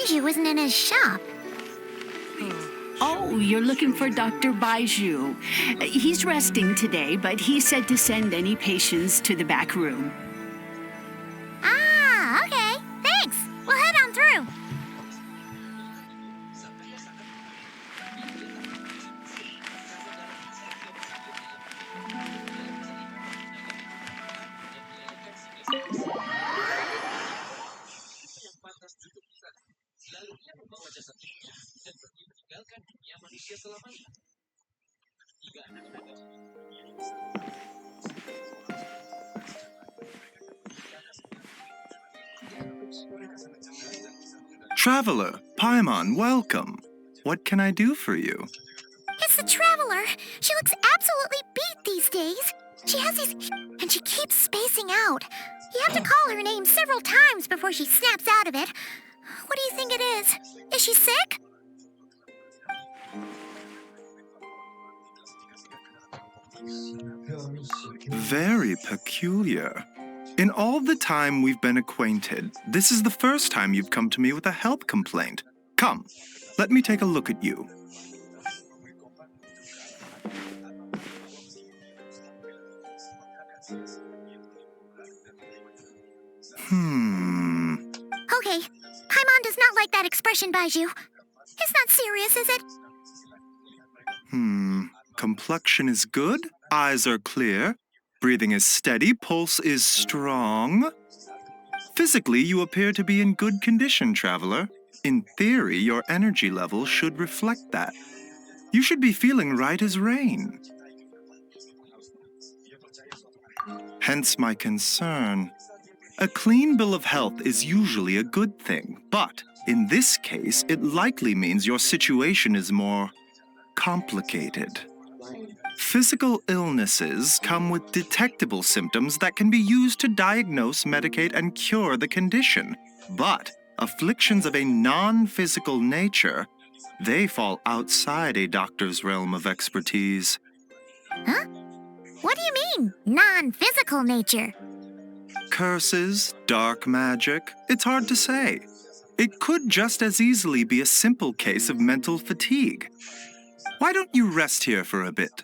Baiju isn't in his shop. Oh, you're looking for Dr. Baiju. He's resting today, but he said to send any patients to the back room. Ah, okay. Thanks. We'll head on through. Traveler, Paimon, welcome. What can I do for you? It's the Traveler. She looks absolutely beat these days. She has these... and she keeps spacing out. You have to call her name several times before she snaps out of it. What do you think it is? Is she sick? Very peculiar. In all the time we've been acquainted, this is the first time you've come to me with a health complaint. Come, let me take a look at you. Okay, Paimon does not like that expression, Baiju. It's not serious, is it? Complexion is good, eyes are clear, breathing is steady, pulse is strong. Physically, you appear to be in good condition, Traveler. In theory, your energy level should reflect that. You should be feeling right as rain. Hence my concern. A clean bill of health is usually a good thing, but in this case, it likely means your situation is more complicated. Physical illnesses come with detectable symptoms that can be used to diagnose, medicate, and cure the condition. But afflictions of a non-physical nature, they fall outside a doctor's realm of expertise. Huh? What do you mean, non-physical nature? Curses, dark magic, it's hard to say. It could just as easily be a simple case of mental fatigue. Why don't you rest here for a bit?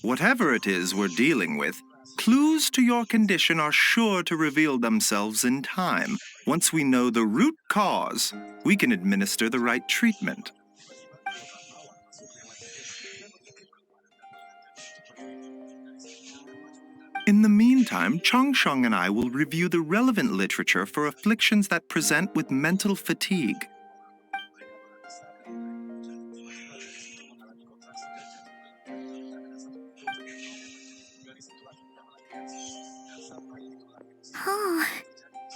Whatever it is we're dealing with, clues to your condition are sure to reveal themselves in time. Once we know the root cause, we can administer the right treatment. In the meantime, Changsheng and I will review the relevant literature for afflictions that present with mental fatigue. Oh,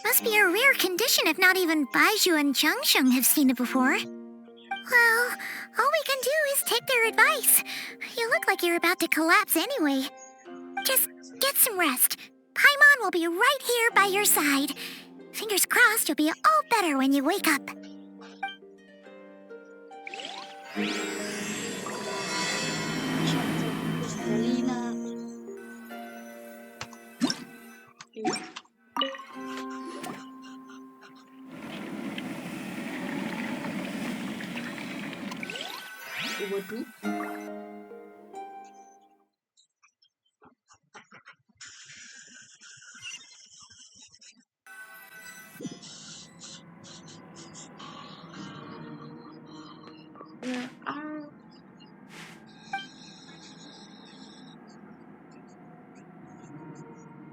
must be a rare condition if not even Baiju and Changsheng have seen it before. Well, all we can do is take their advice. You look like you're about to collapse anyway. Just get some rest. Paimon will be right here by your side. Fingers crossed you'll be all better when you wake up.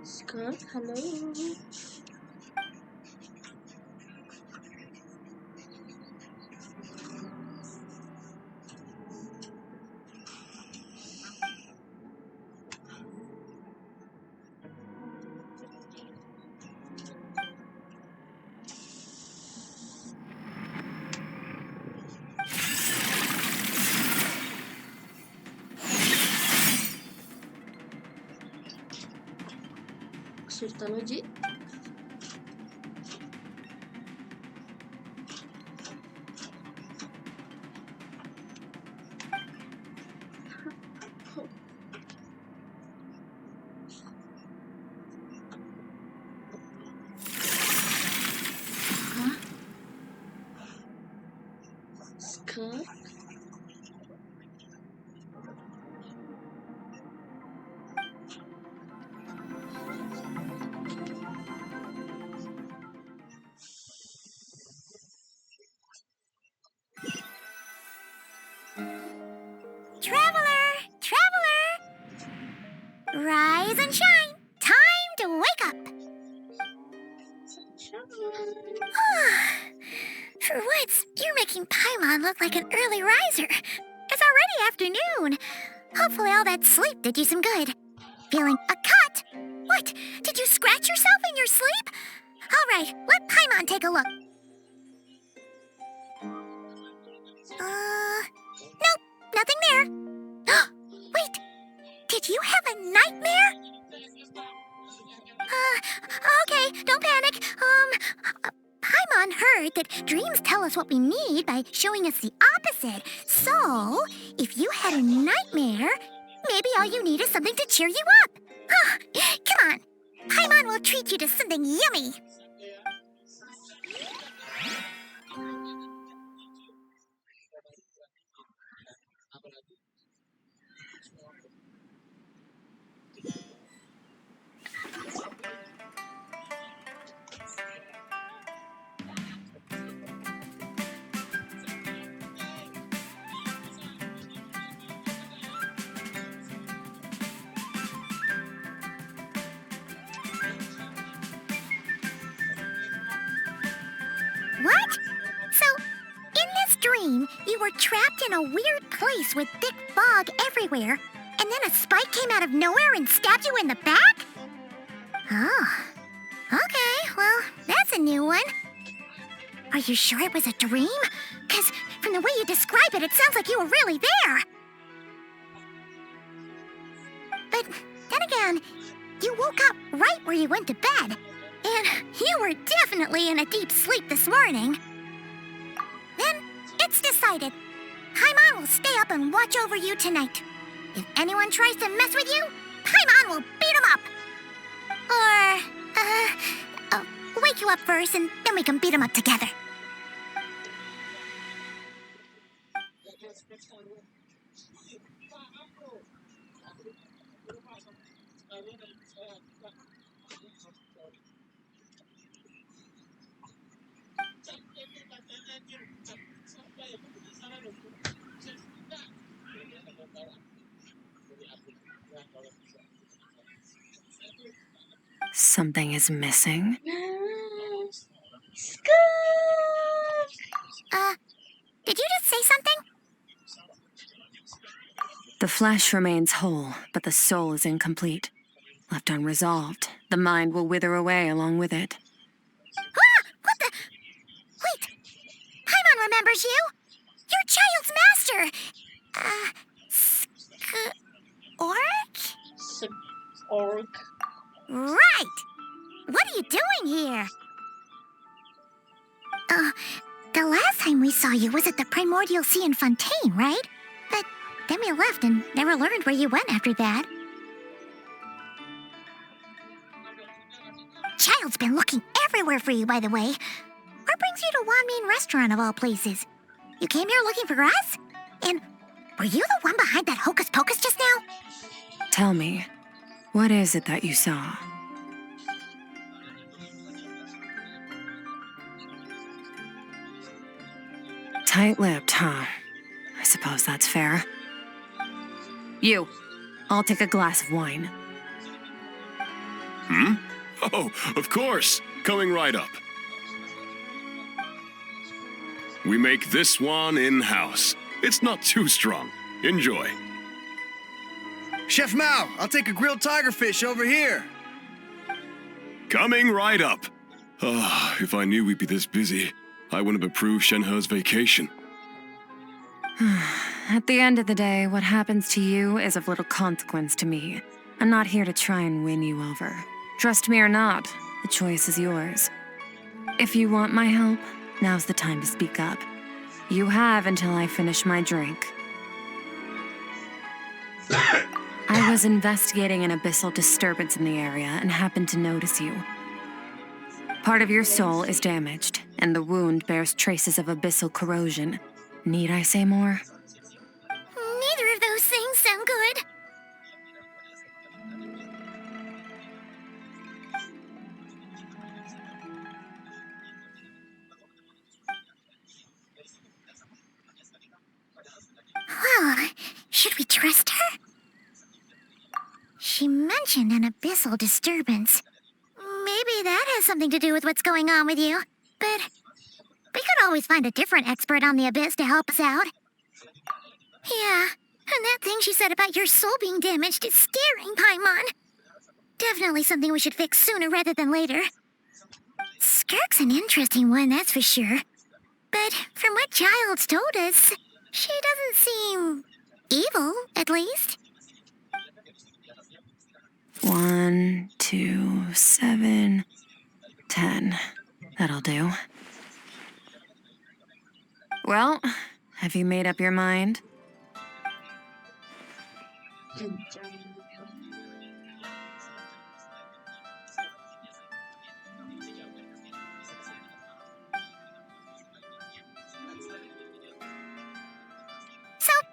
Skirk, haloo. Kesulitan uji. Skirk. Traveler! Traveler! Rise and shine! Time to wake up! For once, you're making Paimon look like an early riser. It's already afternoon. Hopefully all that sleep did you some good. Feeling a cut? What? Did you scratch yourself in your sleep? All right, let Paimon take a look. Nope, nothing there. Wait, did you have a nightmare? Okay, don't panic. Paimon heard that dreams tell us what we need by showing us the opposite. So, if you had a nightmare, maybe all you need is something to cheer you up. Come on, Paimon will treat you to something yummy. What? So, in this dream, you were trapped in a weird place with thick fog everywhere, and then a spike came out of nowhere and stabbed you in the back? Oh. Okay, well, that's a new one. Are you sure it was a dream? Because from the way you describe it, it sounds like you were really there. But then again, you woke up right where you went to bed. And you were definitely in a deep sleep this morning. Then, it's decided. Paimon will stay up and watch over you tonight. If anyone tries to mess with you, Paimon will beat him up. Or, I'll wake you up first and then we can beat him up together. Something is missing. Skirk! Did you just say something? The flesh remains whole, but the soul is incomplete. Left unresolved, the mind will wither away along with it. What the? Wait! Paimon remembers you! Your child's master! Skirk. Right! What are you doing here? The last time we saw you was at the Primordial Sea in Fontaine, right? But then we left and never learned where you went after that. Child's been looking everywhere for you, by the way. What brings you to Wanmin Restaurant of all places? You came here looking for us? And were you the one behind that hocus pocus just now? Tell me, what is it that you saw? Tight-lipped, huh? I suppose that's fair. You, I'll take a glass of wine. Hmm? Oh, of course. Coming right up. We make this one in-house. It's not too strong. Enjoy. Chef Mao, I'll take a grilled tiger fish over here. Coming right up. Ah, if I knew we'd be this busy, I wouldn't have approved Shenhe's vacation. At the end of the day, what happens to you is of little consequence to me. I'm not here to try and win you over. Trust me or not, the choice is yours. If you want my help, now's the time to speak up. You have until I finish my drink. I was investigating an abyssal disturbance in the area and happened to notice you. Part of your soul is damaged, and the wound bears traces of abyssal corrosion. Need I say more? Neither of those things sound good. Well, should we trust her? She mentioned an abyssal disturbance. Maybe that has something to do with what's going on with you. But we could always find a different expert on the abyss to help us out. Yeah, and that thing she said about your soul being damaged is scaring, Paimon. Definitely something we should fix sooner rather than later. Skirk's an interesting one, that's for sure. But from what Child's told us, she doesn't seem evil, at least. 1, 2, 7, 10. That'll do. Well, have you made up your mind? So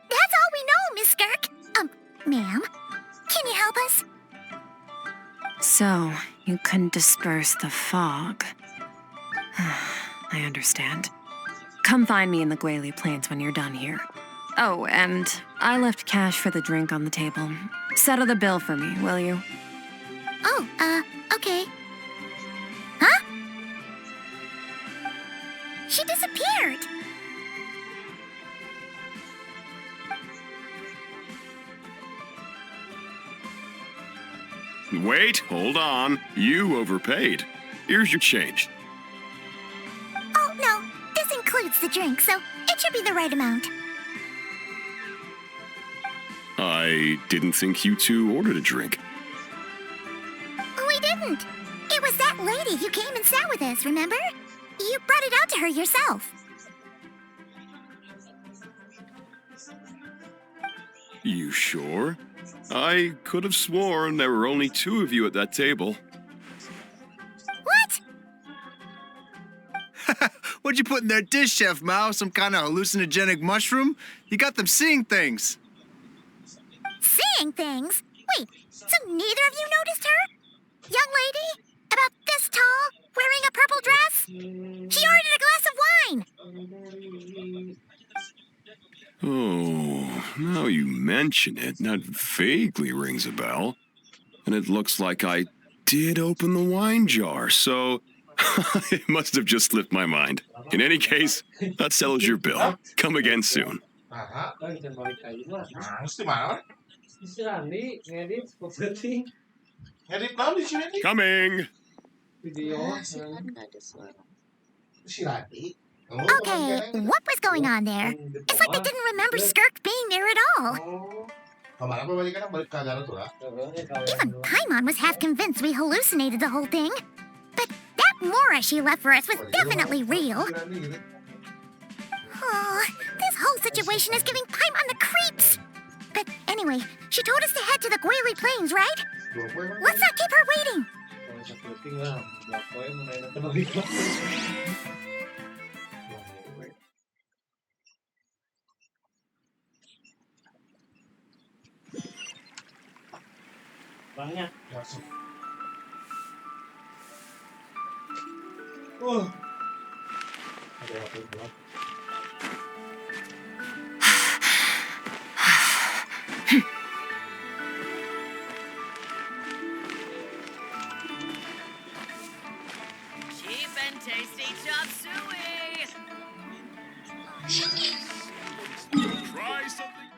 that's all we know, Miss Skirk. Ma'am, can you help us? So, you couldn't disperse the fog. I understand. Come find me in the Guili Plains when you're done here. Oh, and I left cash for the drink on the table. Settle the bill for me, will you? Oh, okay. Huh? She disappeared. Wait, hold on. You overpaid. Here's your change. Oh, no, this includes the drink, so it should be the right amount. I didn't think you two ordered a drink. We didn't. It was that lady who came and sat with us, remember? You brought it out to her yourself. You sure? I could have sworn there were only 2 of you at that table. What? What'd you put in their dish, Chef Mao? Some kind of hallucinogenic mushroom? You got them seeing things. Seeing things? Wait, so neither of you noticed her? Young lady? About this tall? Wearing a purple dress? She ordered a glass of wine! Oh, now you mention it, that vaguely rings a bell. And it looks like I did open the wine jar, so it must have just slipped my mind. In any case, that settles your bill. Come again soon. Coming! Okay, what was going on there? It's like I didn't remember Skirk being there at all. Even Paimon was half convinced we hallucinated the whole thing. But that Mora she left for us was definitely real. Oh, this whole situation is giving Paimon the creeps. But anyway, she told us to head to the Guili Plains, right? Let's not keep her waiting. Cheap and tasty chop suey! Try something.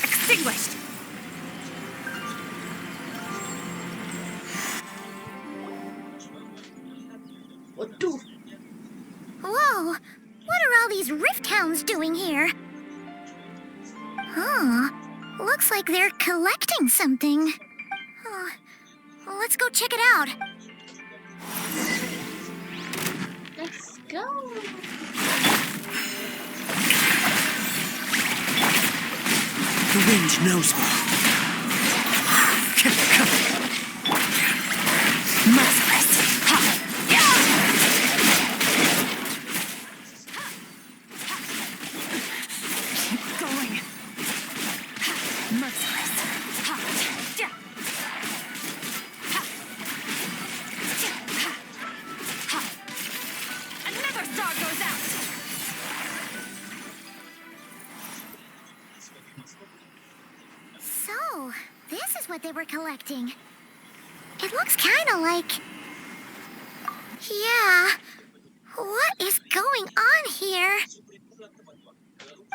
Extinguished! Whoa, what are all these rift hounds doing here? Huh, looks like they're collecting something. Let's go check it out. go. The wind knows me. Merciless. Ha! Yeah! Keep going. Merciless. Ha! Yeah! Ha! Ha! Ha! Another star goes out. So, this is what they were collecting. It looks kind of like... Yeah. What is going on here?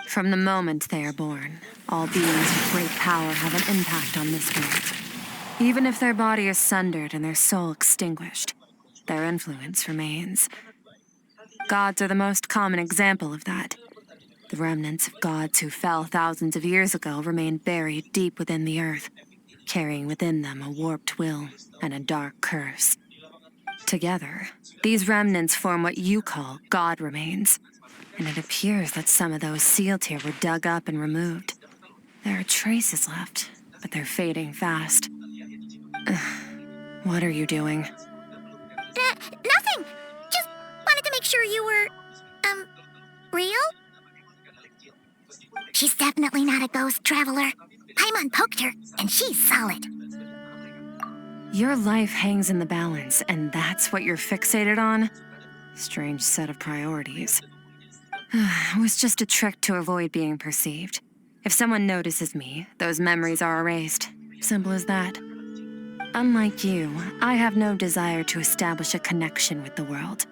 From the moment they are born, all beings with great power have an impact on this world. Even if their body is sundered and their soul extinguished, their influence remains. Gods are the most common example of that. The remnants of gods who fell thousands of years ago remain buried deep within the earth, carrying within them a warped will and a dark curse. Together, these remnants form what you call god remains, and it appears that some of those sealed here were dug up and removed. There are traces left, but they're fading fast. What are you doing? Nothing. Just wanted to make sure you were, real? She's definitely not a ghost traveler. Paimon poked her, and she's solid. Your life hangs in the balance, and that's what you're fixated on? Strange set of priorities. It was just a trick to avoid being perceived. If someone notices me, those memories are erased. Simple as that. Unlike you, I have no desire to establish a connection with the world.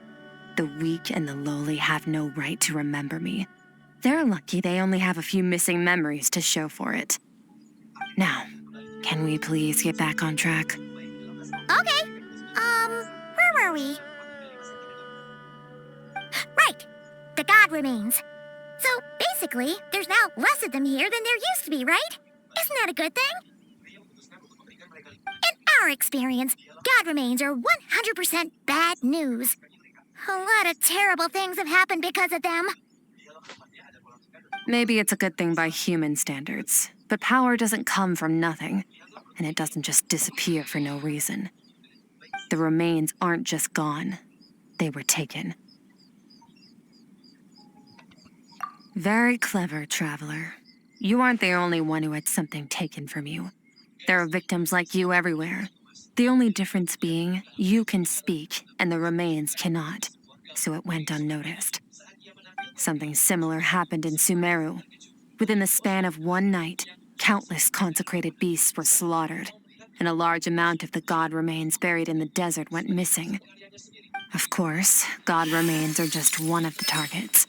The weak and the lowly have no right to remember me. They're lucky they only have a few missing memories to show for it. Now, can we please get back on track? Okay. Where were we? Right. The god remains. So, basically, there's now less of them here than there used to be, right? Isn't that a good thing? In our experience, god remains are 100% bad news. A lot of terrible things have happened because of them. Maybe it's a good thing by human standards, but power doesn't come from nothing, and it doesn't just disappear for no reason. The remains aren't just gone, they were taken. Very clever, traveler. You aren't the only one who had something taken from you. There are victims like you everywhere. The only difference being, you can speak, and the remains cannot, so it went unnoticed. Something similar happened in Sumeru. Within the span of one night, countless consecrated beasts were slaughtered, and a large amount of the god remains buried in the desert went missing. Of course, god remains are just one of the targets.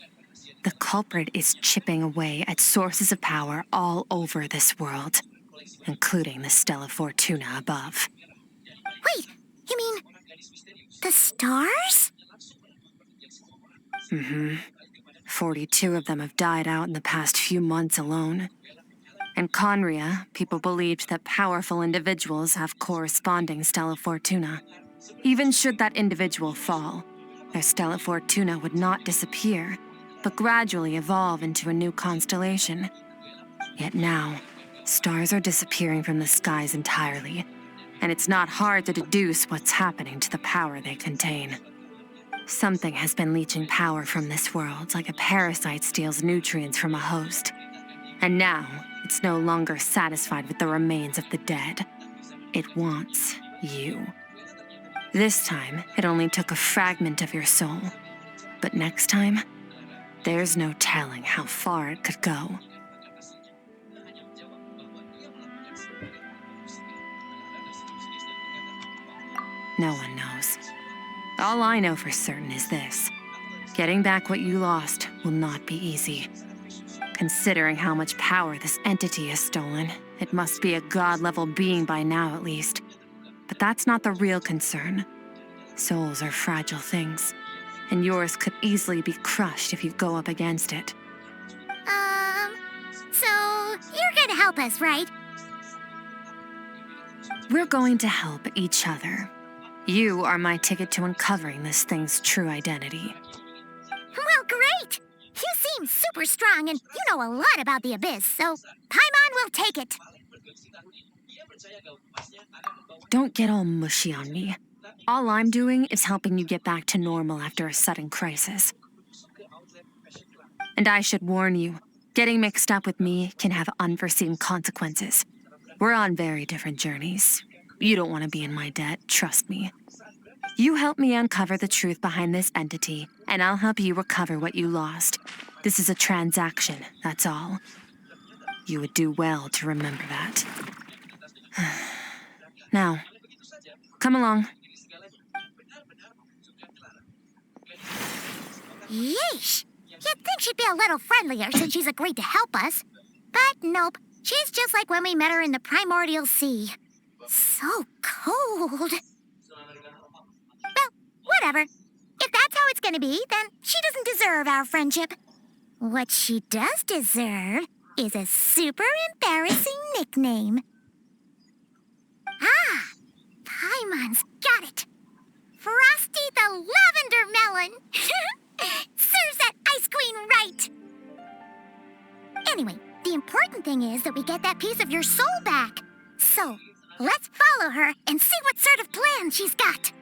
The culprit is chipping away at sources of power all over this world, including the Stella Fortuna above. Wait, you mean the stars? 42 of them have died out in the past few months alone. In Conria, people believed that powerful individuals have corresponding Stella Fortuna. Even should that individual fall, their Stella Fortuna would not disappear, but gradually evolve into a new constellation. Yet now, stars are disappearing from the skies entirely, and it's not hard to deduce what's happening to the power they contain. Something has been leeching power from this world like a parasite steals nutrients from a host. And now, it's no longer satisfied with the remains of the dead. It wants you. This time, it only took a fragment of your soul. But next time, there's no telling how far it could go. No one knows. All I know for certain is this. Getting back what you lost will not be easy. Considering how much power this entity has stolen, it must be a god-level being by now at least. But that's not the real concern. Souls are fragile things, and yours could easily be crushed if you go up against it. So you're gonna help us, right? We're going to help each other. You are my ticket to uncovering this thing's true identity. Great! You seem super strong and you know a lot about the abyss, so Paimon will take it. Don't get all mushy on me. All I'm doing is helping you get back to normal after a sudden crisis. And I should warn you, getting mixed up with me can have unforeseen consequences. We're on very different journeys. You don't want to be in my debt, trust me. You help me uncover the truth behind this entity, and I'll help you recover what you lost. This is a transaction, that's all. You would do well to remember that. Now, come along. Yeesh! You'd think she'd be a little friendlier since she's agreed to help us. But nope, she's just like when we met her in the primordial sea. So cold. Well, whatever. If that's how it's gonna be, then she doesn't deserve our friendship. What she does deserve is a super embarrassing nickname. Ah, Paimon's got it. Frosty the Lavender Melon. Serves that ice queen right. Anyway, the important thing is that we get that piece of your soul back. So, let's follow her and see what sort of plan she's got.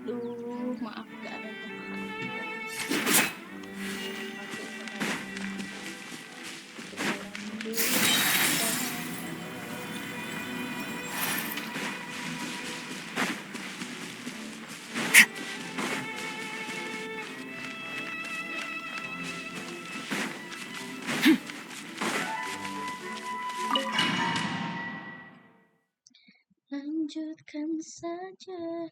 Duh, maaf gak ada lanjutkan saja.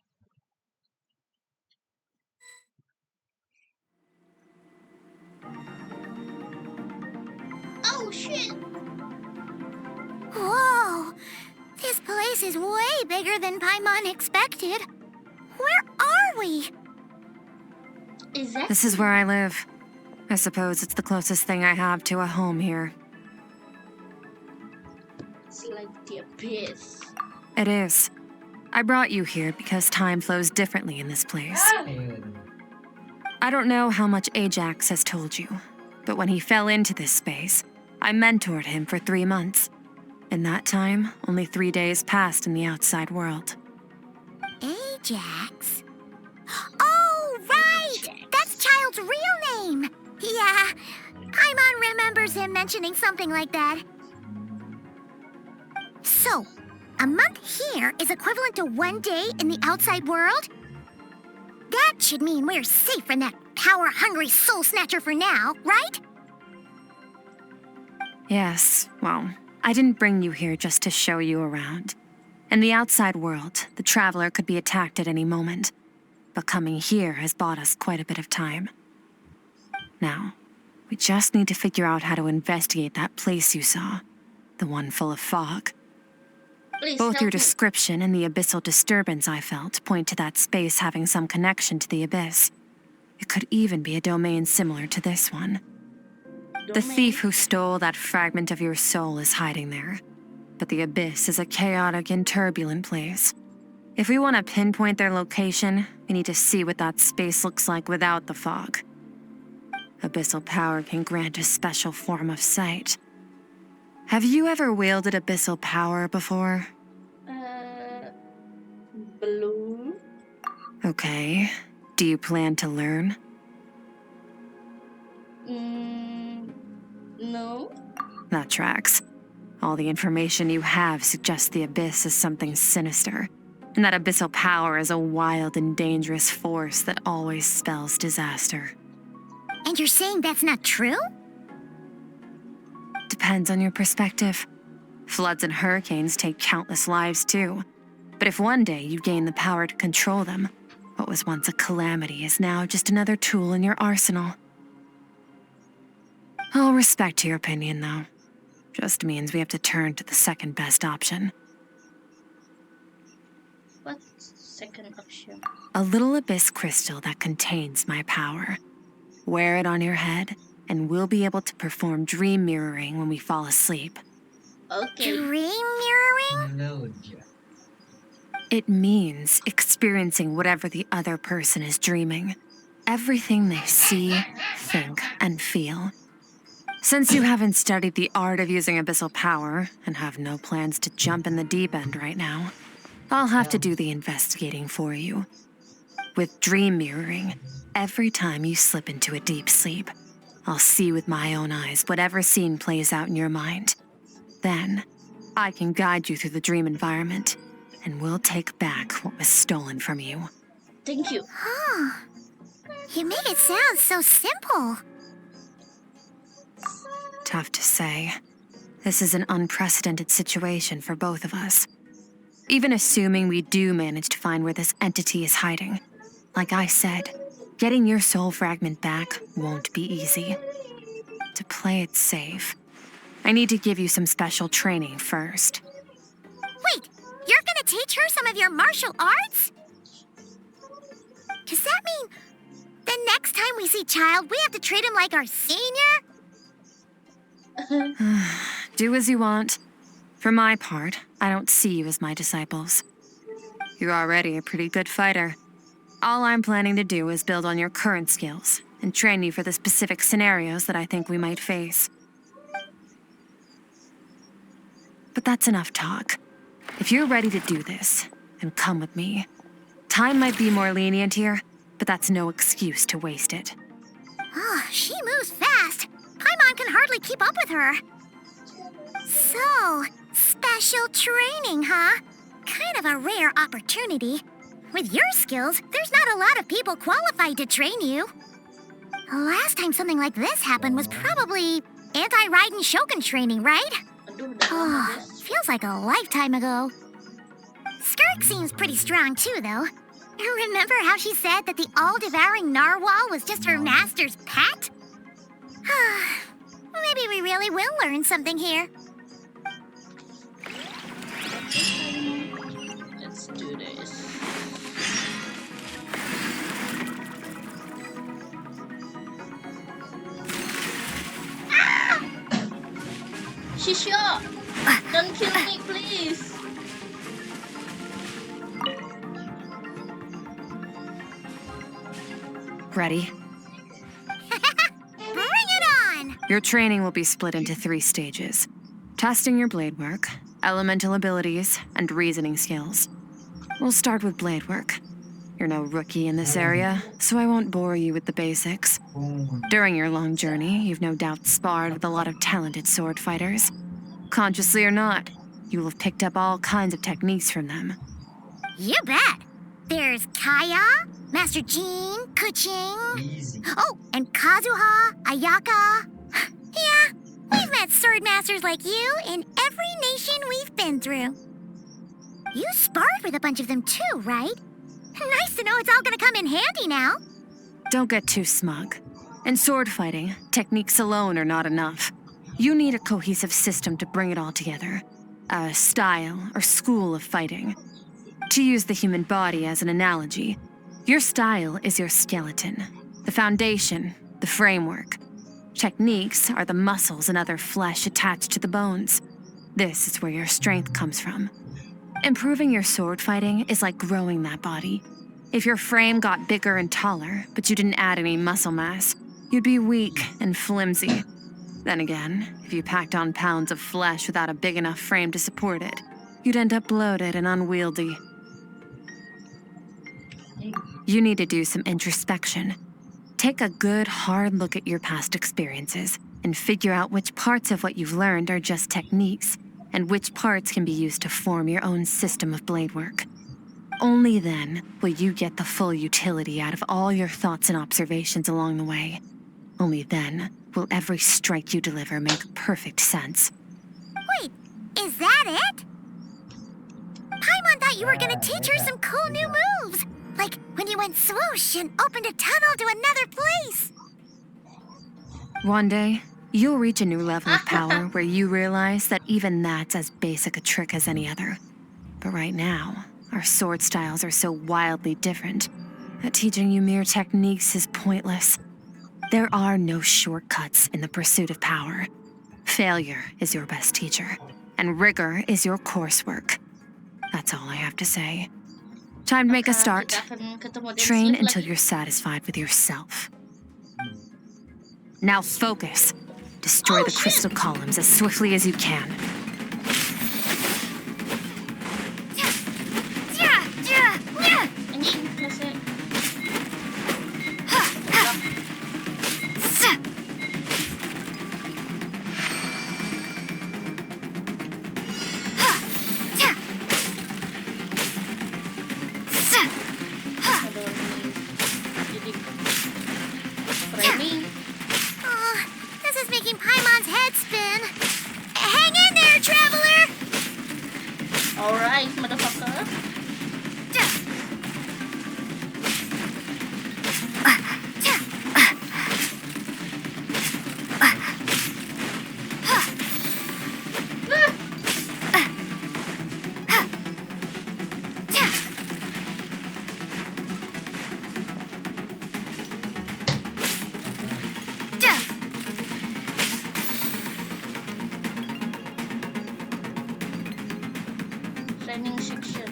Oh shit! Whoa! This place is way bigger than Paimon expected. Where are we? Is that This is where I live. I suppose it's the closest thing I have to a home here. it's like the abyss? It is. I brought you here because time flows differently in this place. I don't know how much Ajax has told you, but when he fell into this space, I mentored him for 3 months. In that time, only 3 days passed in the outside world. Ajax? Oh, right! That's Child's real name! Yeah, Paimon remembers him mentioning something like that. So, a month here is equivalent to 1 day in the outside world? That should mean we're safe from that power-hungry soul snatcher for now, right? Yes, well, I didn't bring you here just to show you around. In the outside world, the traveler could be attacked at any moment. But coming here has bought us quite a bit of time. Now, we just need to figure out how to investigate that place you saw. The one full of fog. Please Both help your me. description and the abyssal disturbance I felt point to that space having some connection to the abyss. It could even be a domain similar to this one. The Domain. thief who stole that fragment of your soul is hiding there. But the abyss is a chaotic and turbulent place. If we want to pinpoint their location, we need to see what that space looks like without the fog. Abyssal power can grant a special form of sight. Have you ever wielded abyssal power before? Belum. Okay. Do you plan to learn? No. That tracks. All the information you have suggests the abyss is something sinister, and that abyssal power is a wild and dangerous force that always spells disaster. And you're saying that's not true? Depends on your perspective. Floods and hurricanes take countless lives too. But if one day you gain the power to control them, what was once a calamity is now just another tool in your arsenal. I'll respect your opinion, though. Just means we have to turn to the second best option. What's second option? A little abyss crystal that contains my power. Wear it on your head, and we'll be able to perform dream mirroring when we fall asleep. Okay. Dream mirroring? It means experiencing whatever the other person is dreaming. Everything they see, think, and feel. Since you haven't studied the art of using abyssal power and have no plans to jump in the deep end right now, I'll have to do the investigating for you. With dream mirroring, every time you slip into a deep sleep, I'll see with my own eyes whatever scene plays out in your mind. Then, I can guide you through the dream environment, and we'll take back what was stolen from you. Thank you. Oh, you make it sound so simple. Tough to say. This is an unprecedented situation for both of us. Even assuming we do manage to find where this entity is hiding, like I said, getting your soul fragment back won't be easy. To play it safe, I need to give you some special training first. Wait, you're gonna teach her some of your martial arts? Does that mean the next time we see Child, we have to treat him like our senior? Do as you want. For my part, I don't see you as my disciples. You're already a pretty good fighter. All I'm planning to do is build on your current skills and train you for the specific scenarios that I think we might face. But that's enough talk. If you're ready to do this, then come with me. Time might be more lenient here, but that's no excuse to waste it. Oh, she moves fast. Paimon can hardly keep up with her. So, special training, huh? Kind of a rare opportunity. With your skills, there's not a lot of people qualified to train you. The last time something like this happened was probably anti-Raiden Shogun training, right? Aduh, udah lama Oh, guys. feels like a lifetime ago. Skirk seems pretty strong too, though. Remember how she said that the all-devouring narwhal was just her master's pet? Maybe we really will learn something here. Let's do this. Shisho! Don't kill me, please! Ready? Bring it on! Your training will be split into 3 stages. Testing your blade work, elemental abilities, and reasoning skills. We'll start with blade work. You're no rookie in this area, so I won't bore you with the basics. During your long journey, you've no doubt sparred with a lot of talented sword fighters. Consciously or not, you will have picked up all kinds of techniques from them. You bet! There's Kaya, Master Jean, Kuching. Oh, and Kazuha, Ayaka. Yeah, we've met sword masters like you in every nation we've been through. You sparred with a bunch of them too, right? Nice to know it's all gonna come in handy now. Don't get too smug. In sword fighting, techniques alone are not enough. You need a cohesive system to bring it all together. A style or school of fighting. To use the human body as an analogy, your style is your skeleton, the foundation, the framework. Techniques are the muscles and other flesh attached to the bones. This is where your strength comes from. Improving your sword fighting is like growing that body. If your frame got bigger and taller, but you didn't add any muscle mass, you'd be weak and flimsy. Then again, if you packed on pounds of flesh without a big enough frame to support it, you'd end up bloated and unwieldy. You need to do some introspection. Take a good, hard look at your past experiences and figure out which parts of what you've learned are just techniques and which parts can be used to form your own system of blade work. Only then will you get the full utility out of all your thoughts and observations along the way. Only then will every strike you deliver make perfect sense. Wait, is that it? Paimon thought you were gonna teach her some cool new moves. Like when you went swoosh and opened a tunnel to another place. One day, you'll reach a new level of power where you realize that even that's as basic a trick as any other. But right now, our sword styles are so wildly different that teaching you mere techniques is pointless. There are no shortcuts in the pursuit of power. Failure is your best teacher, and rigor is your coursework. That's all I have to say. Time to make a start. Kita akan ketemu Dan Train Slip until lagi. you're satisfied with yourself. Now focus. Destroy Oh, the crystal columns as swiftly as you can. Anjing, selesai. Aduh, jadi framing. Oh, this is making Paimon's head spin. Hang in there, traveler! Alright, motherfucker. Training section.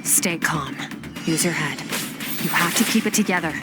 Stay calm. Use your head. You have to keep it together.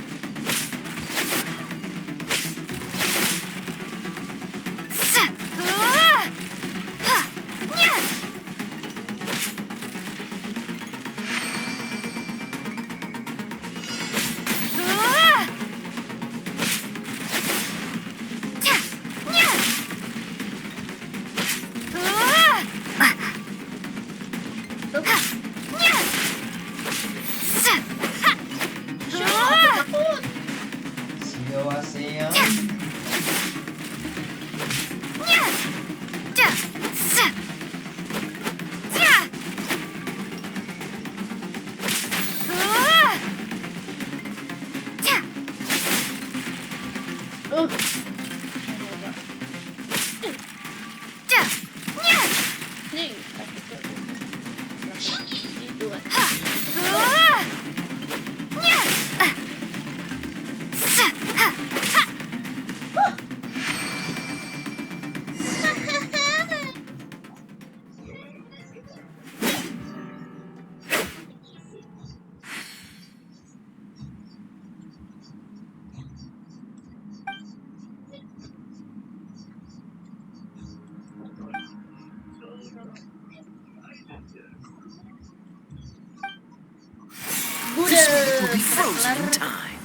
Will be frozen in time.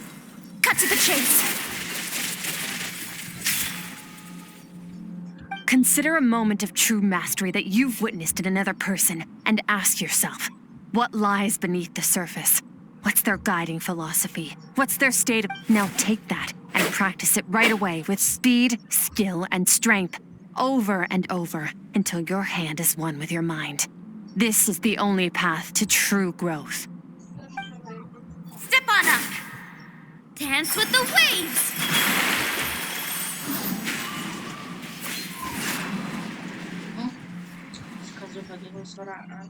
Cut to the chase. Consider a moment of true mastery that you've witnessed in another person and ask yourself, what lies beneath the surface? What's their guiding philosophy? What's their state of... Now take that and practice it right away with speed, skill, and strength, over and over, until your hand is one with your mind. This is the only path to true growth. Step on up! Dance with the waves! Suka bagi suaraan.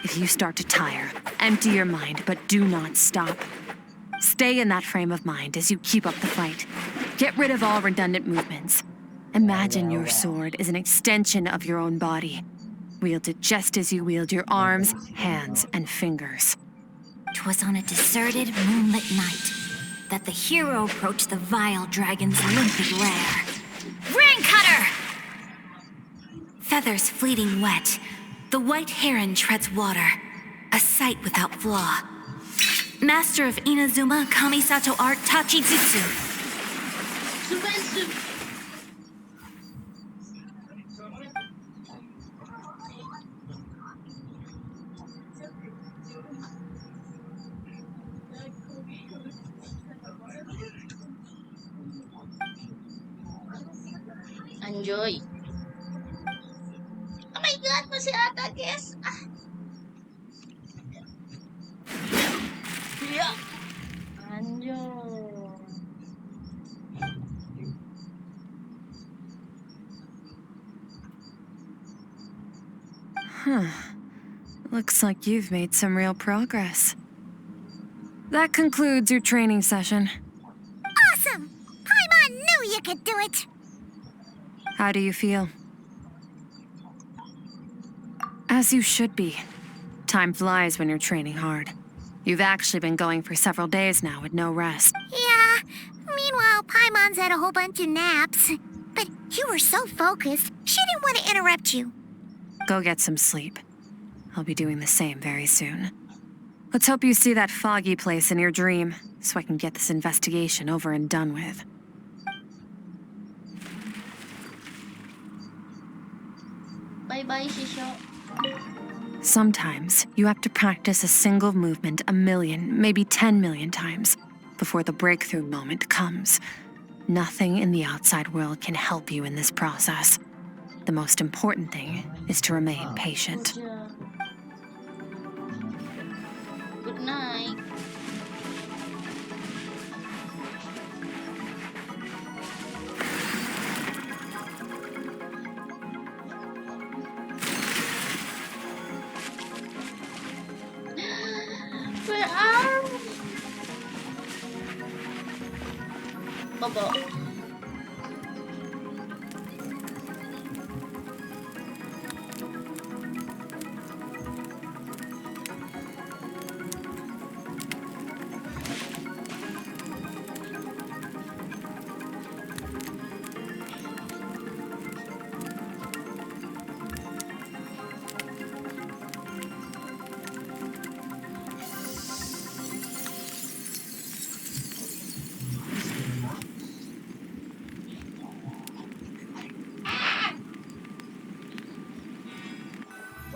If you start to tire, empty your mind, but do not stop. Stay in that frame of mind as you keep up the fight. Get rid of all redundant movements. Imagine your sword is an extension of your own body. Wield it just as you wield your arms, hands, and fingers. 'Twas on a deserted, moonlit night that the hero approached the vile dragon's limpid lair. Ring cutter! Feathers fleeting wet, the white heron treads water, a sight without flaw. Master of Inazuma Kamisato art Tachijutsu. Subensu. Enjoy. Oh my god, masih ada guys. Ya. Anjay. Looks like you've made some real progress. That concludes your training session. Awesome! Paimon knew you could do it! How do you feel? As you should be. Time flies when you're training hard. You've actually been going for several days now with no rest. Yeah, meanwhile, Paimon's had a whole bunch of naps. But you were so focused, she didn't want to interrupt you. Go get some sleep. I'll be doing the same very soon. Let's hope you see that foggy place in your dream, so I can get this investigation over and done with. Bye-bye, Shisho. Sometimes, you have to practice a single movement 1 million, maybe 10 million times before the breakthrough moment comes. Nothing in the outside world can help you in this process. The most important thing is to remain patient. Good night. Where are Bobo?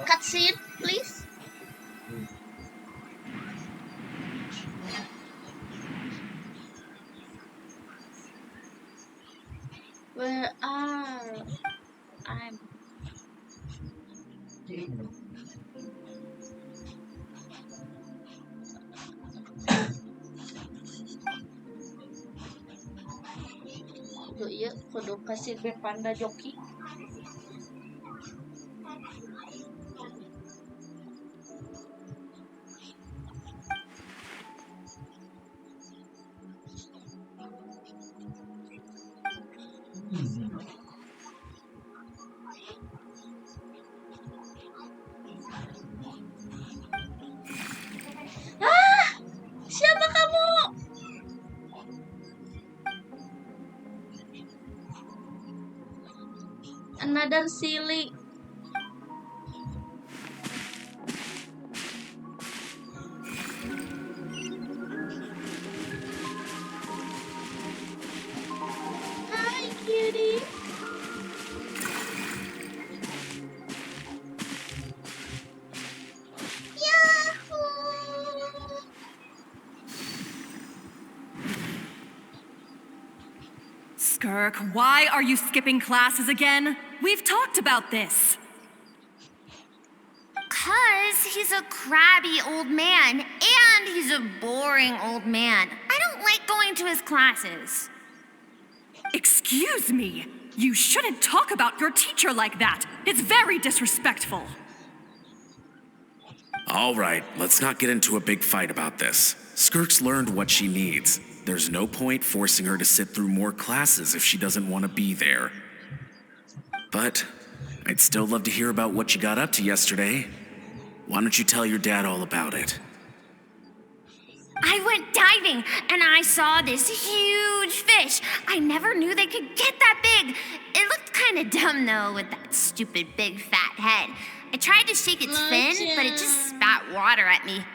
Cutscene, please. Where are I'm? Tuh iya, kudu kasih be panda joki. Siapa kamu? Another silly. Hi, cutie. Yahoo! Skirk, why are you skipping classes again? We've talked about this. 'Cause he's a crabby old man, and he's a boring old man. I don't like going to his classes. Excuse me. You shouldn't talk about your teacher like that. It's very disrespectful. All right, let's not get into a big fight about this. Skirk's learned what she needs. There's no point forcing her to sit through more classes if she doesn't want to be there. But I'd still love to hear about what you got up to yesterday. Why don't you tell your dad all about it? I went diving and I saw this huge fish. I never knew they could get that big. It looked kind of dumb though with that stupid big fat head. I tried to shake its fin, but it just spat water at me.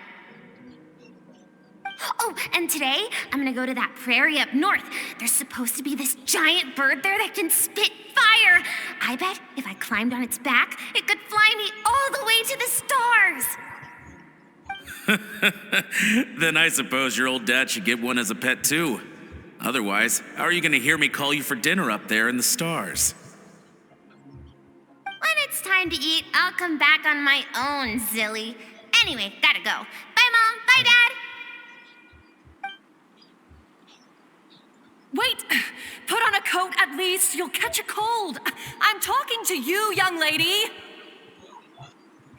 Oh, and today I'm gonna go to that prairie up north. There's supposed to be this giant bird there that can spit fire. I bet if I climbed on its back, it could fly me all the way to the stars. Then I suppose your old dad should get one as a pet too. Otherwise, how are you gonna hear me call you for dinner up there in the stars? When it's time to eat, I'll come back on my own, Zilly. Anyway, gotta go. Bye, Mom. Bye, Dad. Wait! Put on a coat at least. You'll catch a cold. I'm talking to you, young lady.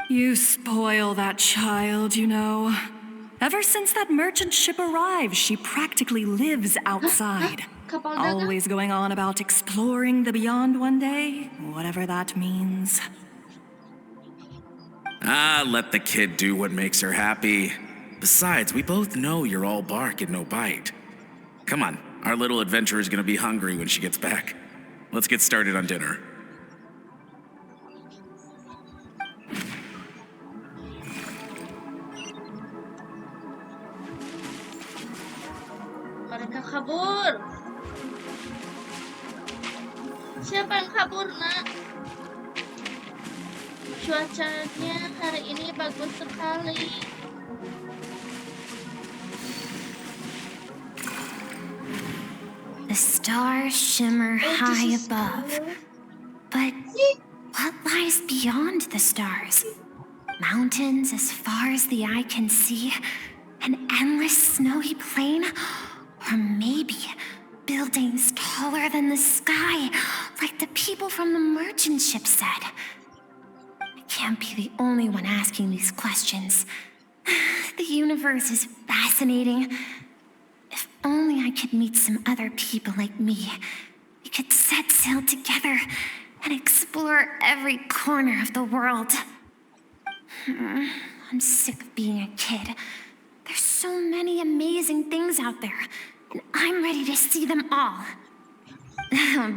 You spoil that child, you know. Ever since that merchant ship arrived, she practically lives outside. Always going on about exploring the beyond one day, whatever that means. Ah, let the kid do what makes her happy. Besides, we both know you're all bark and no bite. Come on, our little adventurer is gonna be hungry when she gets back. Let's get started on dinner. Mereka kabur. Siapa yang kabur, Nak? Cuacanya hari ini bagus sekali. The stars shimmer high above. But what lies beyond the stars? Mountains as far as the eye can see? An endless snowy plain? Or maybe buildings taller than the sky, like the people from the merchant ship said. I can't be the only one asking these questions. The universe is fascinating. If only I could meet some other people like me. We could set sail together and explore every corner of the world. I'm sick of being a kid. There's so many amazing things out there, and I'm ready to see them all.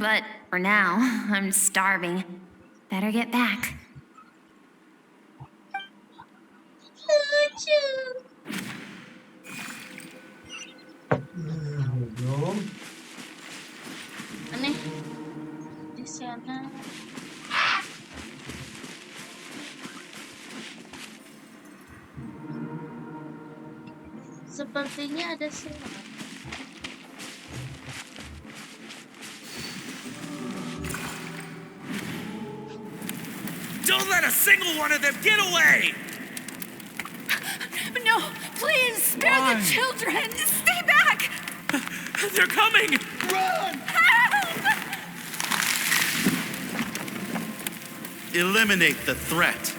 But for now, I'm starving. Better get back. Aneh. Di sana. Sepertinya ada sesuatu. Don't let a single one of them get away! No, please, spare the children. Stay back. They're coming! Run! Help! Eliminate the threat.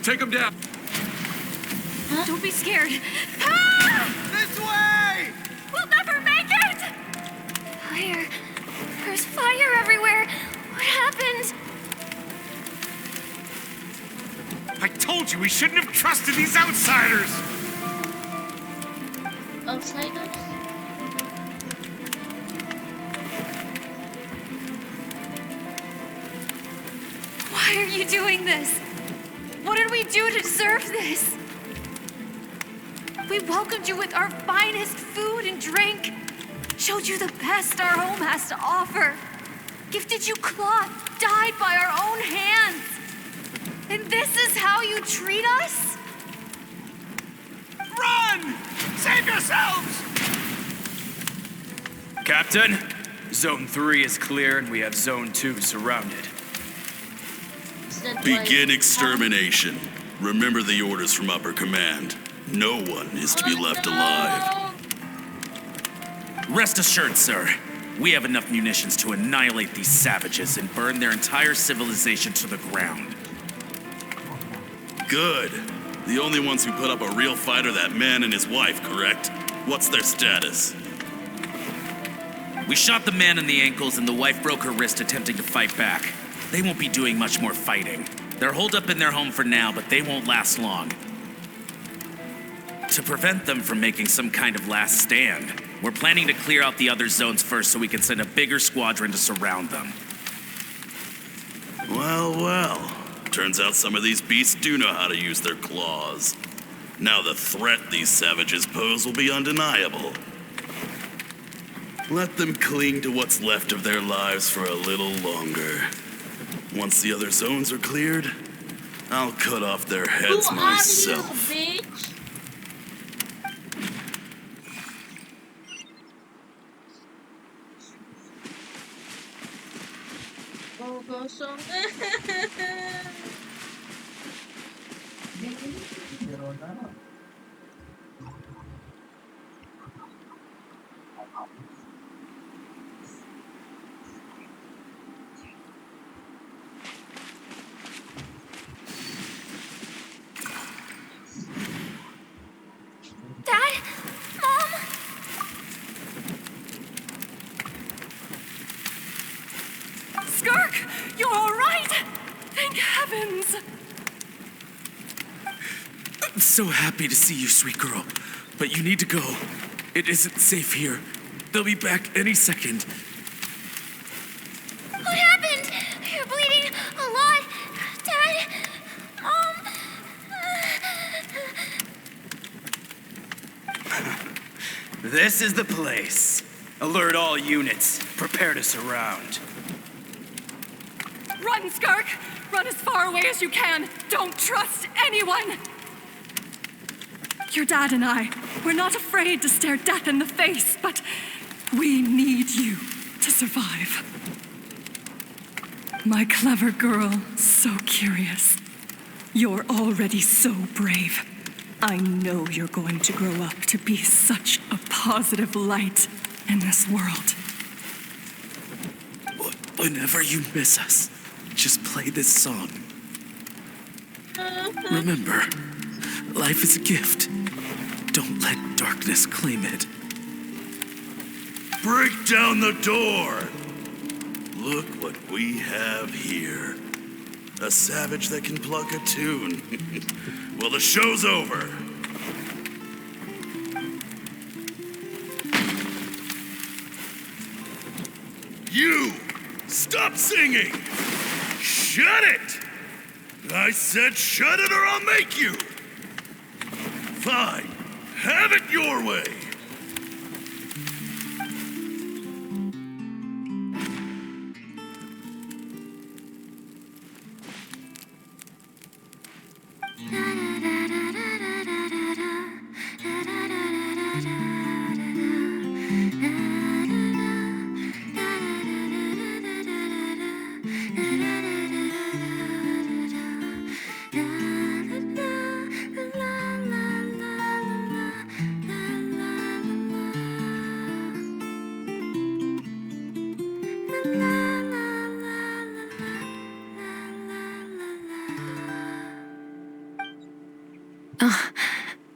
Take them down. Don't be scared. This way! We'll never make it! Fire. There's fire everywhere. What happened? I told you we shouldn't have trusted these outsiders. Outsiders? Why are you doing this? What did we do to deserve this? We welcomed you with our finest food and drink, showed you the best our home has to offer, gifted you cloth dyed by our own hands. And this is how you treat us? Run! Save yourselves! Captain, Zone 3 is clear and we have Zone 2 surrounded. Is that Begin why- extermination. Remember the orders from upper command. No one is to be left alive. Rest assured, sir. We have enough munitions to annihilate these savages and burn their entire civilization to the ground. Good. The only ones who put up a real fight are that man and his wife, correct? What's their status? We shot the man in the ankles and the wife broke her wrist attempting to fight back. They won't be doing much more fighting. They're holed up in their home for now, but they won't last long. To prevent them from making some kind of last stand, we're planning to clear out the other zones first so we can send a bigger squadron to surround them. Well, well. Turns out some of these beasts do know how to use their claws. Now the threat these savages pose will be undeniable. Let them cling to what's left of their lives for a little longer. Once the other zones are cleared, I'll cut off their heads Who myself. are you, bitch? Oh, gosong. Dad? Mom? Skirk! You're all right! Thank heavens! I'm so happy to see you, sweet girl. But you need to go. It isn't safe here. They'll be back any second. What happened? You're bleeding a lot. Dad? Mom? This is the place. Alert all units. Prepare to surround. Run, Skirk! Run as far away as you can. Don't trust anyone. Your dad and I, we're not afraid to stare death in the face, but we need you to survive. My clever girl, so curious. You're already so brave. I know you're going to grow up to be such a positive light in this world. Whenever you miss us, just play this song. Remember, life is a gift. Don't let darkness claim it. Break down the door! Look what we have here. A savage that can pluck a tune. Well, the show's over. You! Stop singing! Shut it! I said shut it or I'll make you! Fine. Have it your way!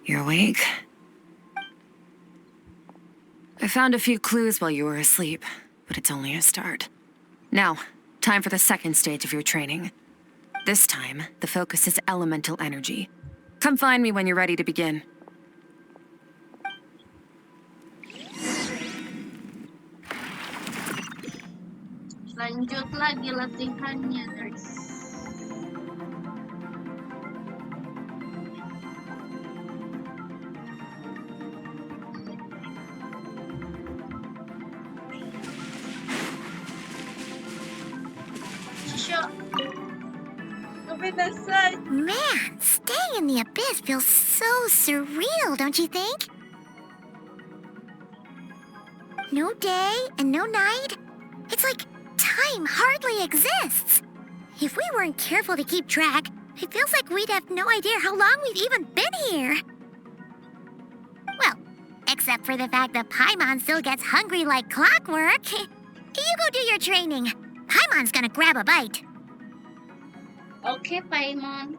You're awake? I found a few clues while you were asleep, but it's only a start. Now, time for the second stage of your training. This time, the focus is elemental energy. Come find me when you're ready to begin. Lanjut lagi latihannya, guys. Man, staying in the abyss feels so surreal, don't you think? No day and no night. It's like time hardly exists. If we weren't careful to keep track, it feels like we'd have no idea how long we've even been here. Well, except for the fact that Paimon still gets hungry like clockwork. You go do your training. Paimon's gonna grab a bite. Okay, Paimon.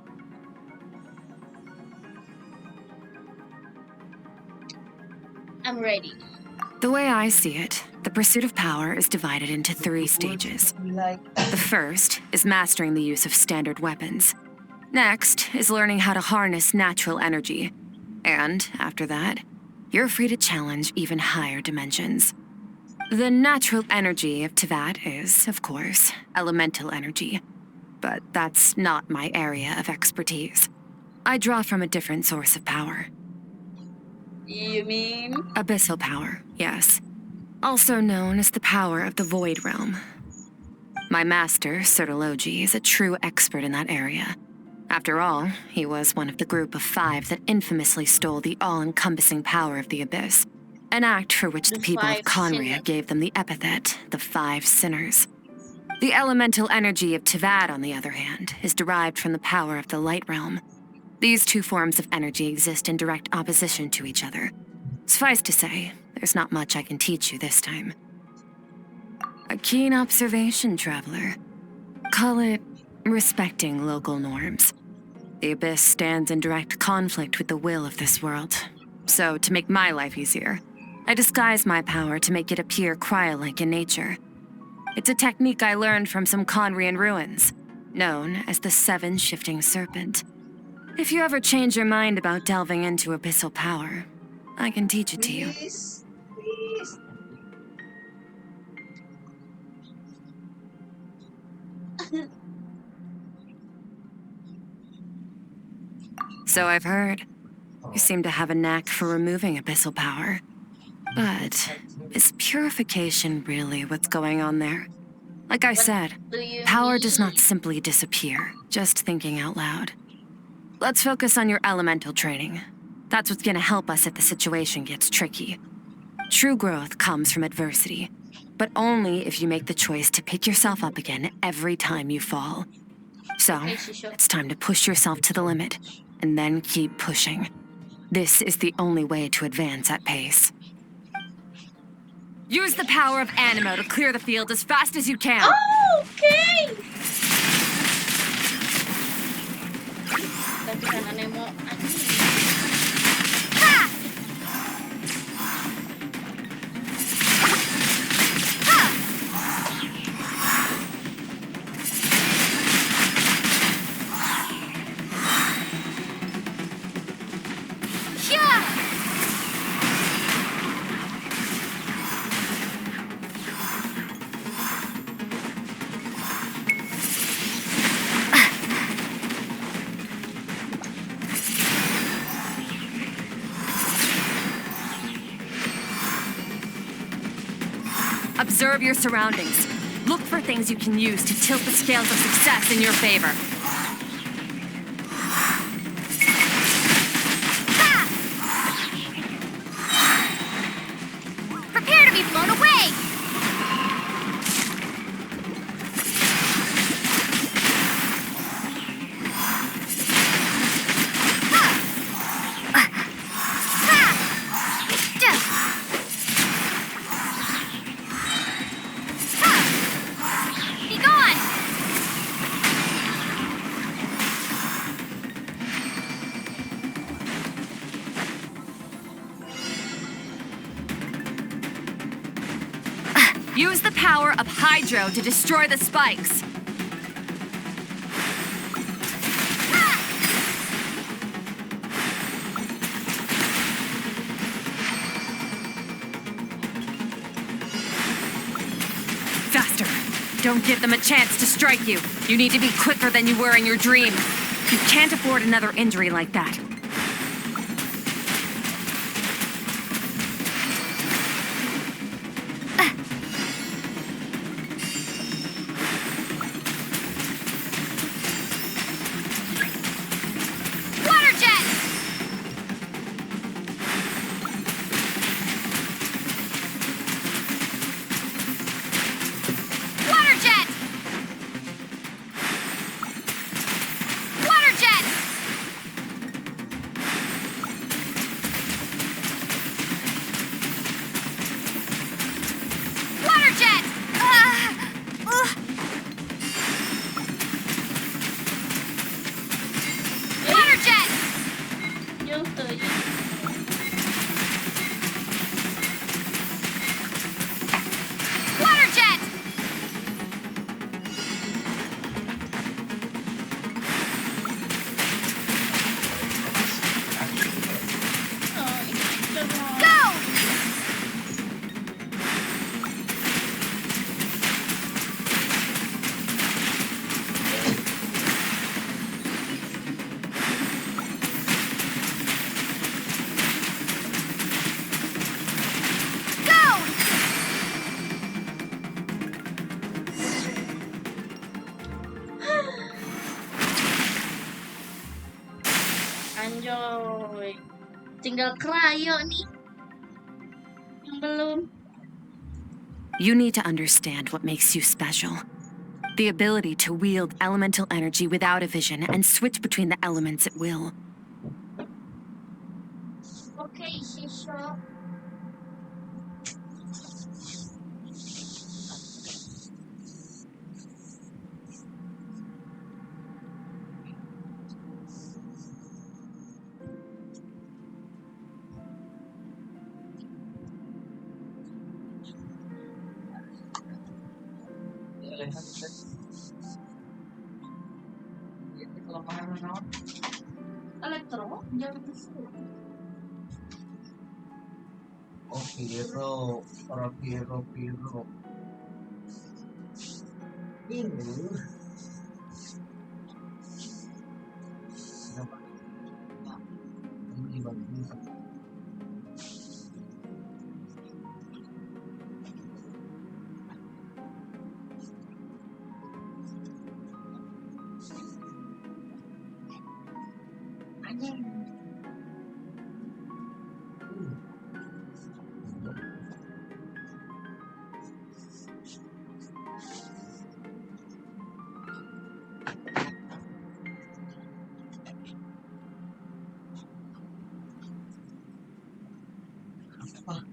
I'm ready. The way I see it, the pursuit of power is divided into 3 stages. The first is mastering the use of standard weapons. Next is learning how to harness natural energy. And after that, you're free to challenge even higher dimensions. The natural energy of Teyvat is, of course, elemental energy. But that's not my area of expertise. I draw from a different source of power. You mean? Abyssal power, yes. Also known as the power of the Void Realm. My master, Sertologi, is a true expert in that area. After all, he was one of the group of 5 that infamously stole the all-encompassing power of the Abyss, an act for which the people of 5 Conria sinners. gave them the epithet, the 5 Sinners. The elemental energy of Teyvat, on the other hand, is derived from the power of the Light Realm. These 2 forms of energy exist in direct opposition to each other. Suffice to say, there's not much I can teach you this time. A keen observation, traveler. Call it respecting local norms. The Abyss stands in direct conflict with the will of this world. So, to make my life easier, I disguise my power to make it appear cryo-like in nature. It's a technique I learned from some Conrian ruins, known as the 7 Shifting Serpent. If you ever change your mind about delving into abyssal power, I can teach it to you. Please. So I've heard. You seem to have a knack for removing abyssal power. But is purification really what's going on there? Like I said, Do you power does mean? not simply disappear, just thinking out loud. Let's focus on your elemental training. That's what's gonna help us if the situation gets tricky. True growth comes from adversity, but only if you make the choice to pick yourself up again every time you fall. So, Okay, Shisho. it's time to push yourself to the limit, and then keep pushing. This is the only way to advance at pace. Use the power of Animo to clear the field as fast as you can. Oh, okay. Tapi kan Nemo Observe your surroundings. Look for things you can use to tilt the scales of success in your favor. Prepare to be blown away! Be gone! Use the power of Hydro to destroy the spikes. Faster. Don't give them a chance to strike you. You need to be quicker than you were in your dream. You can't afford another injury like that. Water jet! Water jet! Water jet! Water jet! Water jet! Yo estoy. tinggal cryo nih. Yang belum. You need to understand what makes you special. The ability to wield elemental energy without a vision and switch between the elements at will. Okay, shisha. Elektro, jangan disuruh. Oh, Piro. Para Piro. Ini. Kenapa? Ini bagus.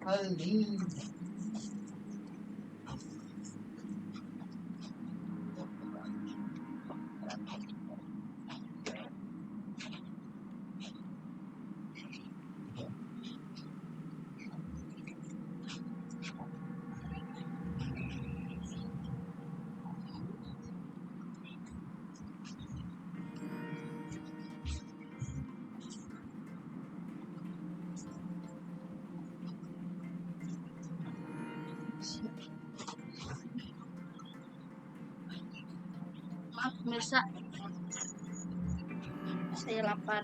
Kali. Maaf pemirsa, saya lapar.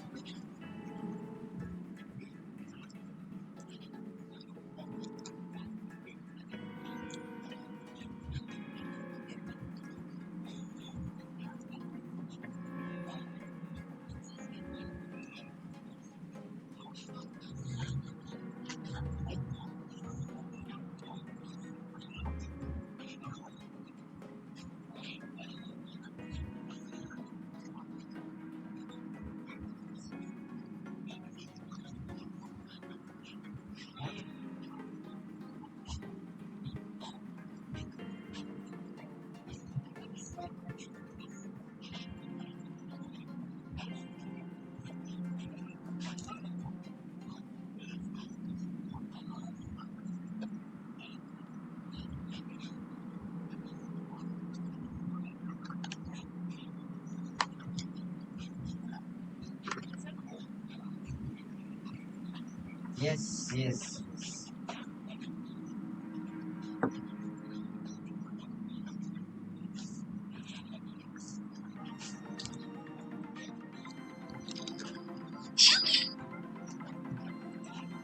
Yes.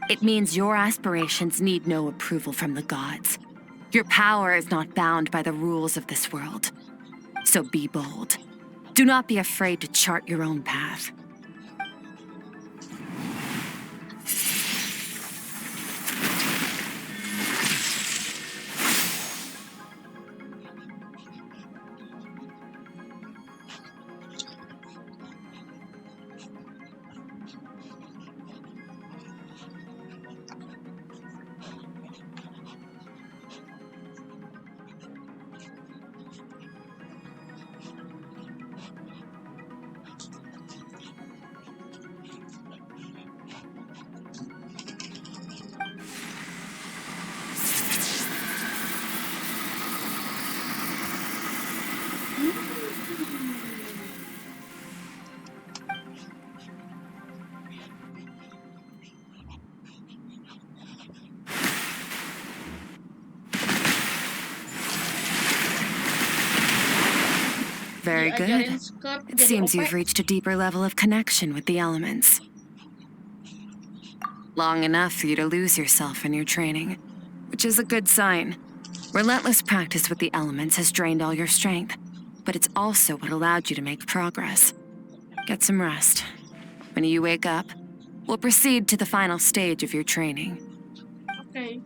It means your aspirations need no approval from the gods. Your power is not bound by the rules of this world. So be bold. Do not be afraid to chart your own path. Very good. It seems you've reached a deeper level of connection with the elements. Long enough for you to lose yourself in your training, which is a good sign. Relentless practice with the elements has drained all your strength, but it's also what allowed you to make progress. Get some rest. When you wake up, We'll proceed to the final stage of your training. Okay.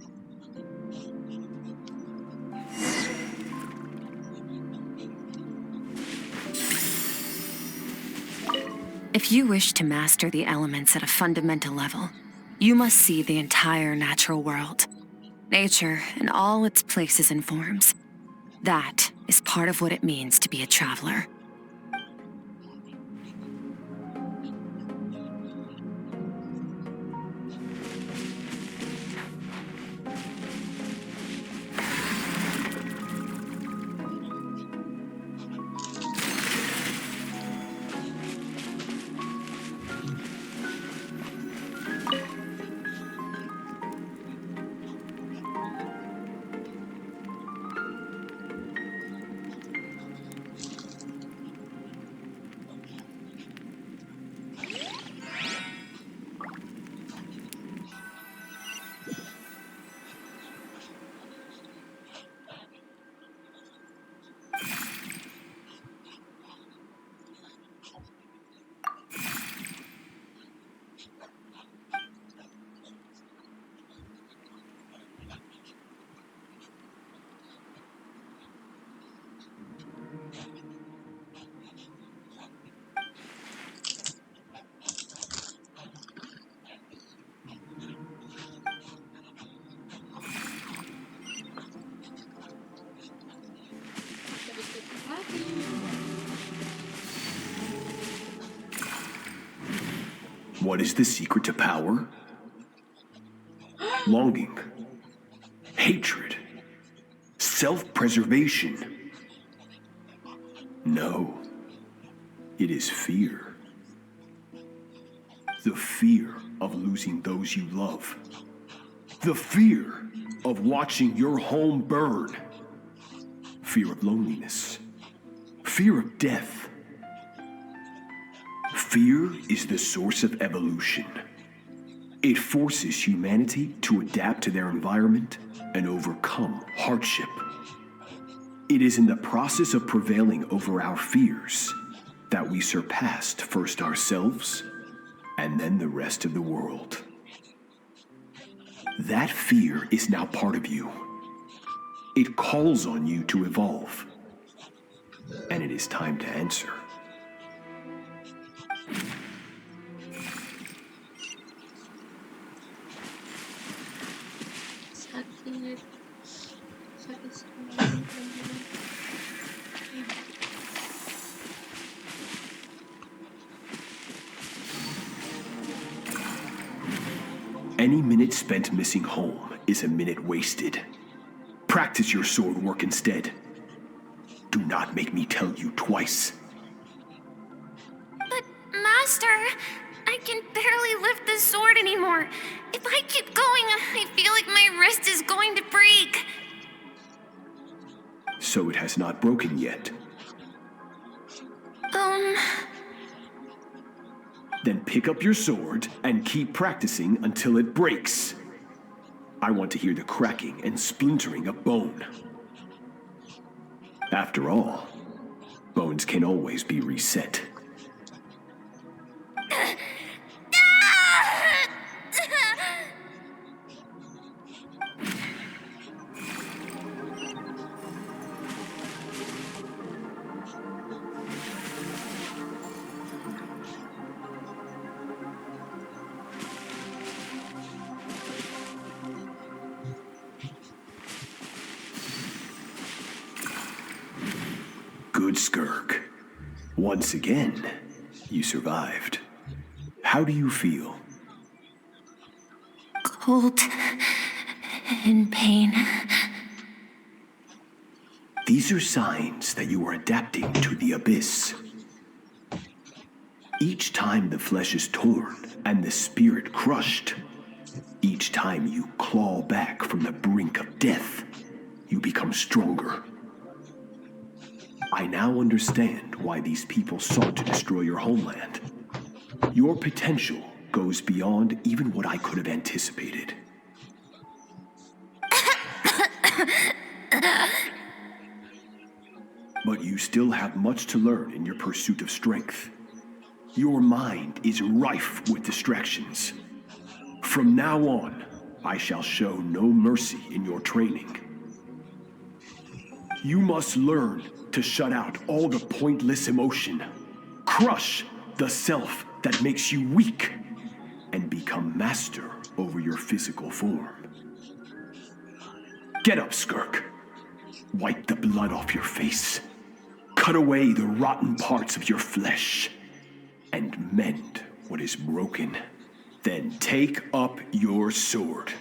If you wish to master the elements at a fundamental level, you must see the entire natural world. Nature in all its places and forms. That is part of what it means to be a traveler. What is the secret to power? Longing, hatred, self-preservation. No, it is fear. The fear of losing those you love. The fear of watching your home burn. Fear of loneliness. Fear of death. Fear is the source of evolution. It forces humanity to adapt to their environment and overcome hardship. It is in the process of prevailing over our fears that we surpassed first ourselves and then the rest of the world. That fear is now part of you. It calls on you to evolve. And it is time to answer. Any minute spent missing home is a minute wasted. Practice your sword work instead. Do not make me tell you twice. But, Master, I can barely lift the sword anymore. If I keep going, I feel like my wrist is going to break. So it has not broken yet. Then pick up your sword and keep practicing until it breaks. I want to hear the cracking and splintering of bone. After all, bones can always be reset. Good, Skirk. Once again, you survived. How do you feel? Cold and pain. These are signs that you are adapting to the abyss. Each time the flesh is torn and the spirit crushed, each time you claw back from the brink of death, you become stronger. I now understand why these people sought to destroy your homeland. Your potential goes beyond even what I could have anticipated. But you still have much to learn in your pursuit of strength. Your mind is rife with distractions. From now on, I shall show no mercy in your training. You must learn to shut out all the pointless emotion, crush the self that makes you weak, and become master over your physical form. Get up, Skirk. Wipe the blood off your face. Cut away the rotten parts of your flesh. And mend what is broken. Then take up your sword.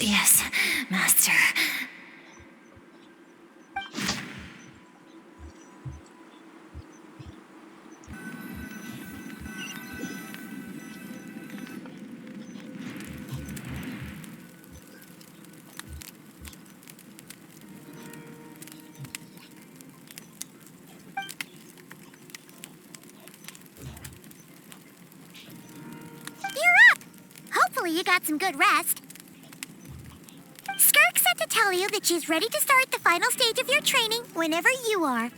Yes, Master. You got some good rest. Skirk said to tell you that she's ready to start the final stage of your training whenever you are.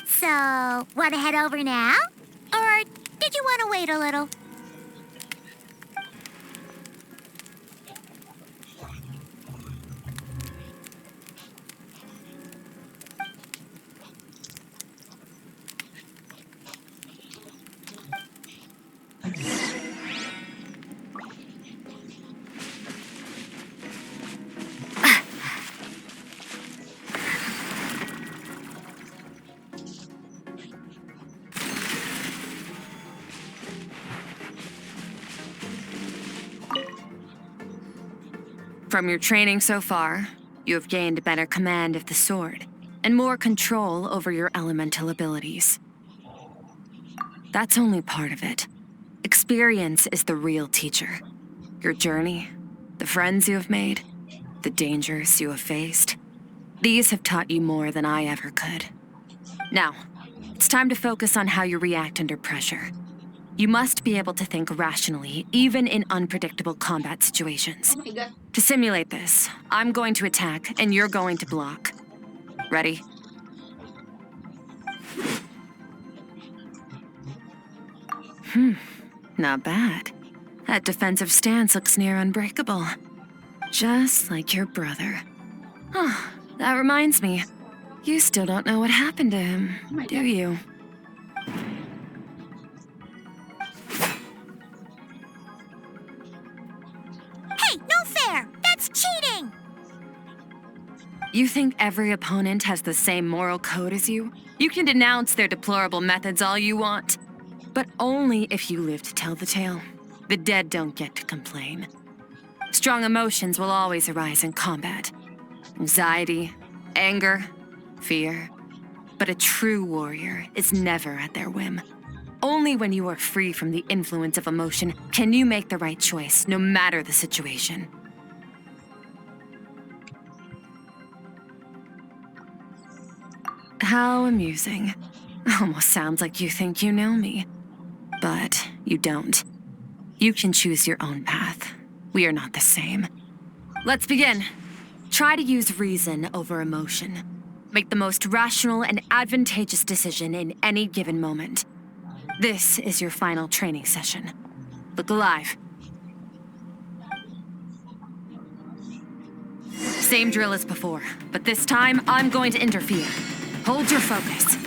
So, want to head over now? Or did you want to wait a little? From your training so far, you have gained better command of the sword and more control over your elemental abilities. That's only part of it. Experience is the real teacher. Your journey, the friends you have made, the dangers you have faced. These have taught you more than I ever could. Now, it's time to focus on how you react under pressure. You must be able to think rationally, even in unpredictable combat situations. Oh my God. To simulate this, I'm going to attack and you're going to block. Ready? Not bad. That defensive stance looks near unbreakable. Just like your brother. Oh, that reminds me. You still don't know what happened to him, do you? Hey, no fair! That's cheating! You think every opponent has the same moral code as you? You can denounce their deplorable methods all you want. But only if you live to tell the tale. The dead don't get to complain. Strong emotions will always arise in combat. Anxiety, anger, fear. But a true warrior is never at their whim. Only when you are free from the influence of emotion can you make the right choice, no matter the situation. How amusing. Almost sounds like you think you know me. But you don't. You can choose your own path. We are not the same. Let's begin. Try to use reason over emotion. Make the most rational and advantageous decision in any given moment. This is your final training session. Look alive. Same drill as before, but this time I'm going to interfere. Hold your focus.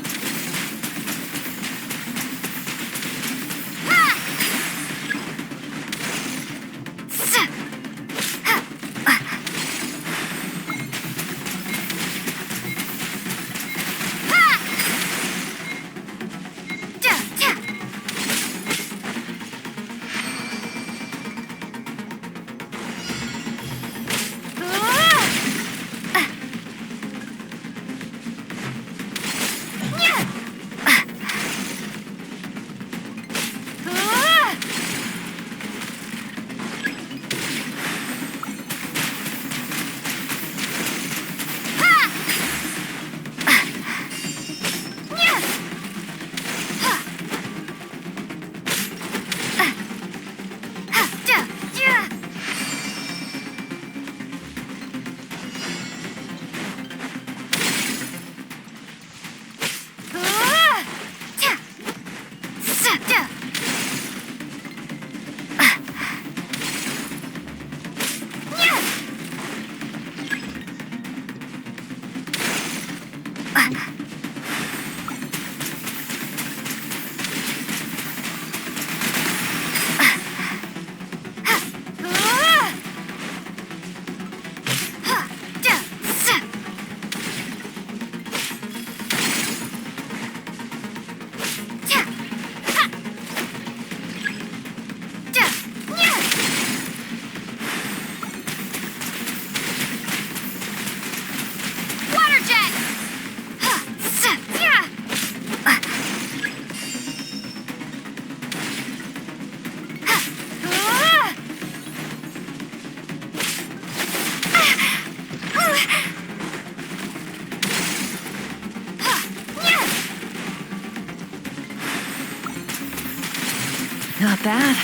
Not bad.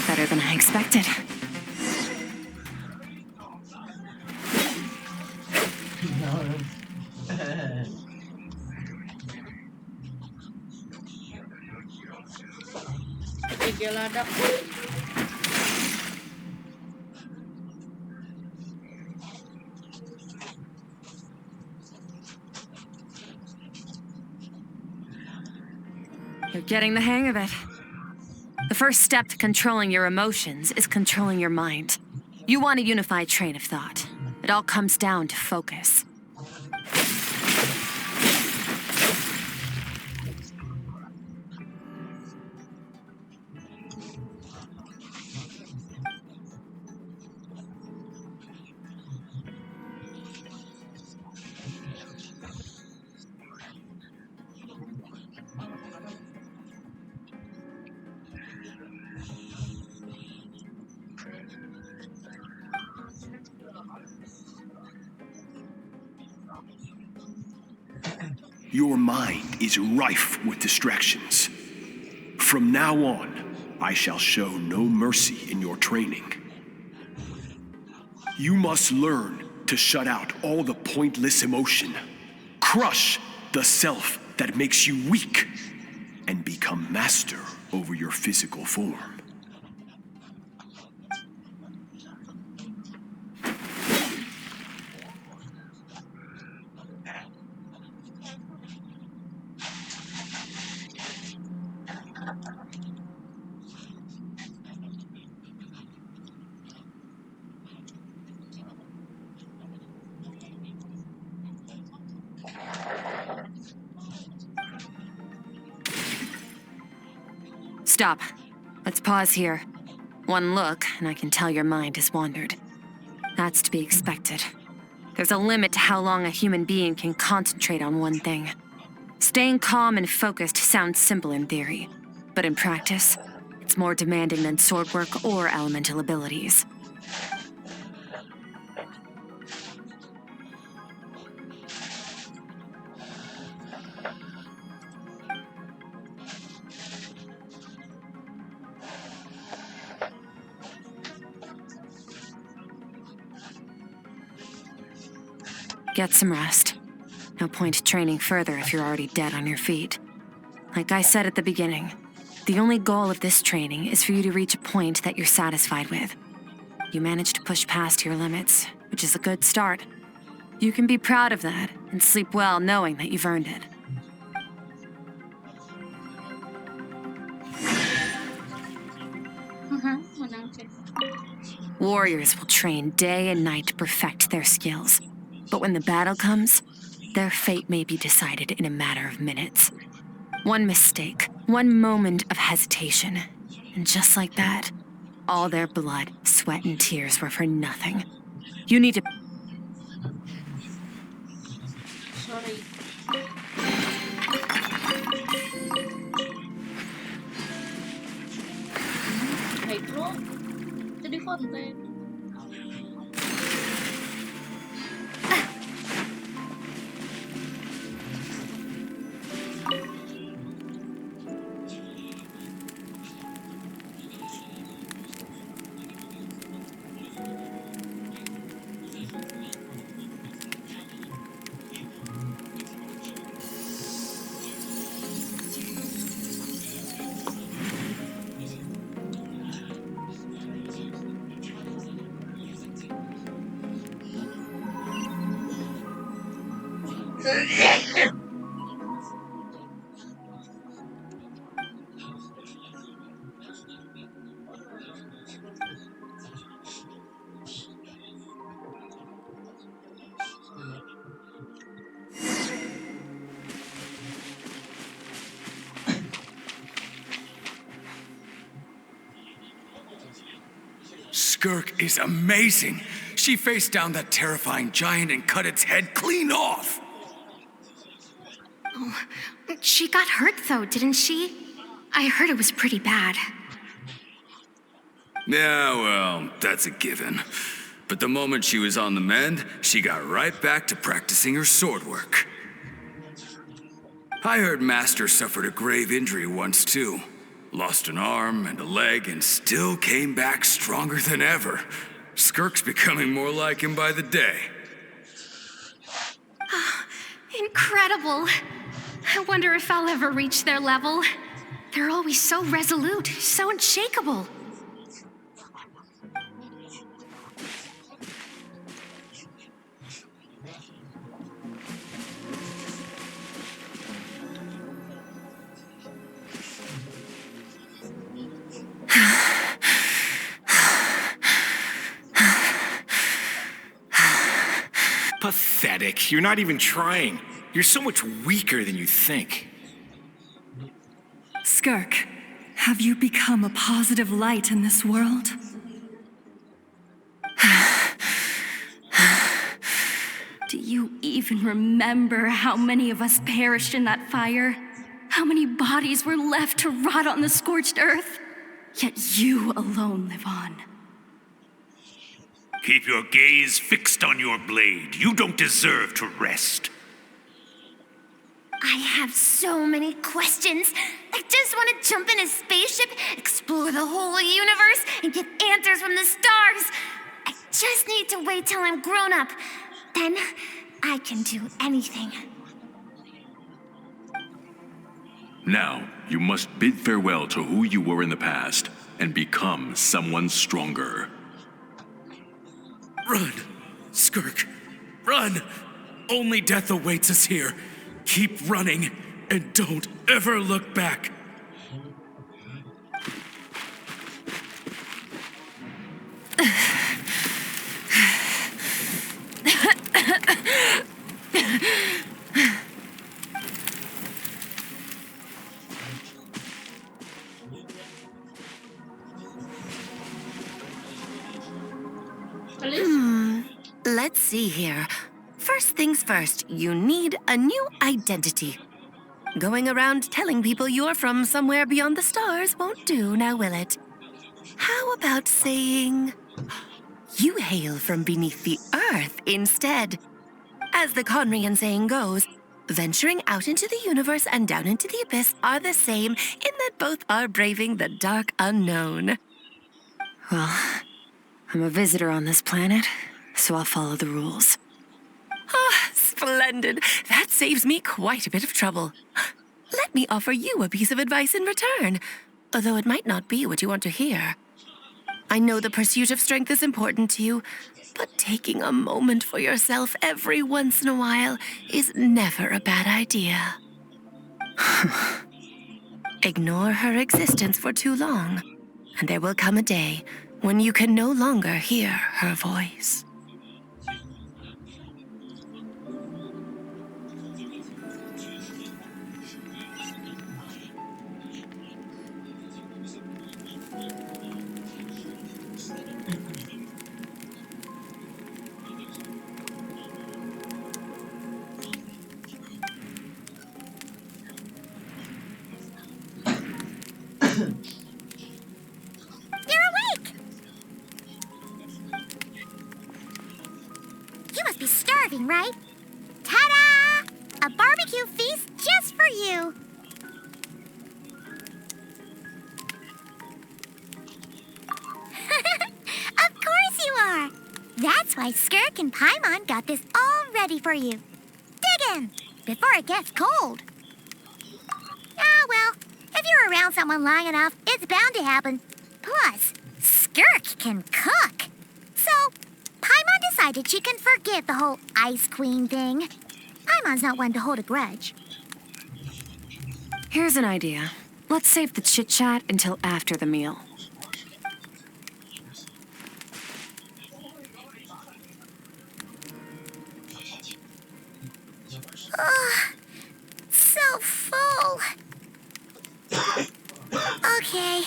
Better than I expected. Dia ladak. You're getting the hang of it. The first step to controlling your emotions is controlling your mind. You want a unified train of thought. It all comes down to focus. Your mind is rife with distractions. From now on, I shall show no mercy in your training. You must learn to shut out all the pointless emotion, crush the self that makes you weak, and become master over your physical form. Stop. Let's pause here. One look, and I can tell your mind has wandered. That's to be expected. There's a limit to how long a human being can concentrate on one thing. Staying calm and focused sounds simple in theory, but in practice, it's more demanding than sword work or elemental abilities. Get some rest. No point training further if you're already dead on your feet. Like I said at the beginning, the only goal of this training is for you to reach a point that you're satisfied with. You managed to push past your limits, which is a good start. You can be proud of that and sleep well knowing that you've earned it. Warriors will train day and night to perfect their skills. But when the battle comes, their fate may be decided in a matter of minutes. One mistake, one moment of hesitation, and just like that, all their blood, sweat, and tears were for nothing. You need to... Sorry. Hey bro, jadi konten. Skirk is amazing. She faced down that terrifying giant and cut its head clean off. Oh, she got hurt though, didn't she? I heard it was pretty bad. Yeah, well, that's a given. But the moment she was on the mend, she got right back to practicing her sword work. I heard Master suffered a grave injury once too. Lost an arm and a leg and still came back stronger than ever. Skirk's becoming more like him by the day. Incredible. I wonder if I'll ever reach their level. They're always so resolute, so unshakable. Pathetic. You're not even trying. You're so much weaker than you think. Skirk, have you become a positive light in this world? Do you even remember how many of us perished in that fire? How many bodies were left to rot on the scorched earth? Yet you alone live on. Keep your gaze fixed on your blade. You don't deserve to rest. I have so many questions. I just want to jump in a spaceship, explore the whole universe, and get answers from the stars. I just need to wait till I'm grown up. Then I can do anything. Now, you must bid farewell to who you were in the past and become someone stronger. Run, Skirk, run! Only death awaits us here. Keep running, and don't ever look back. Let's see here. First things first, you need a new identity. Going around telling people you're from somewhere beyond the stars won't do, now will it? How about saying you hail from beneath the earth instead? As the Conrian saying goes, venturing out into the universe and down into the abyss are the same in that both are braving the dark unknown. Well, I'm a visitor on this planet, so I'll follow the rules. Ah, splendid. That saves me quite a bit of trouble. Let me offer you a piece of advice in return, although it might not be what you want to hear. I know the pursuit of strength is important to you, but taking a moment for yourself every once in a while is never a bad idea. Ignore her existence for too long, and there will come a day when you can no longer hear her voice. You're awake! You must be starving, right? Ta-da! A barbecue feast just for you! Of course you are! That's why Skirk and Paimon got this all ready for you. Dig in, before it gets cold. Ah, well, if you're around someone long enough, it's bound to happen. Plus, Skirk can cook. So, Paimon decided she can forget the whole Ice Queen thing. Paimon's not one to hold a grudge. Here's an idea. Let's save the chit-chat until after the meal. Ugh, so full. Okay,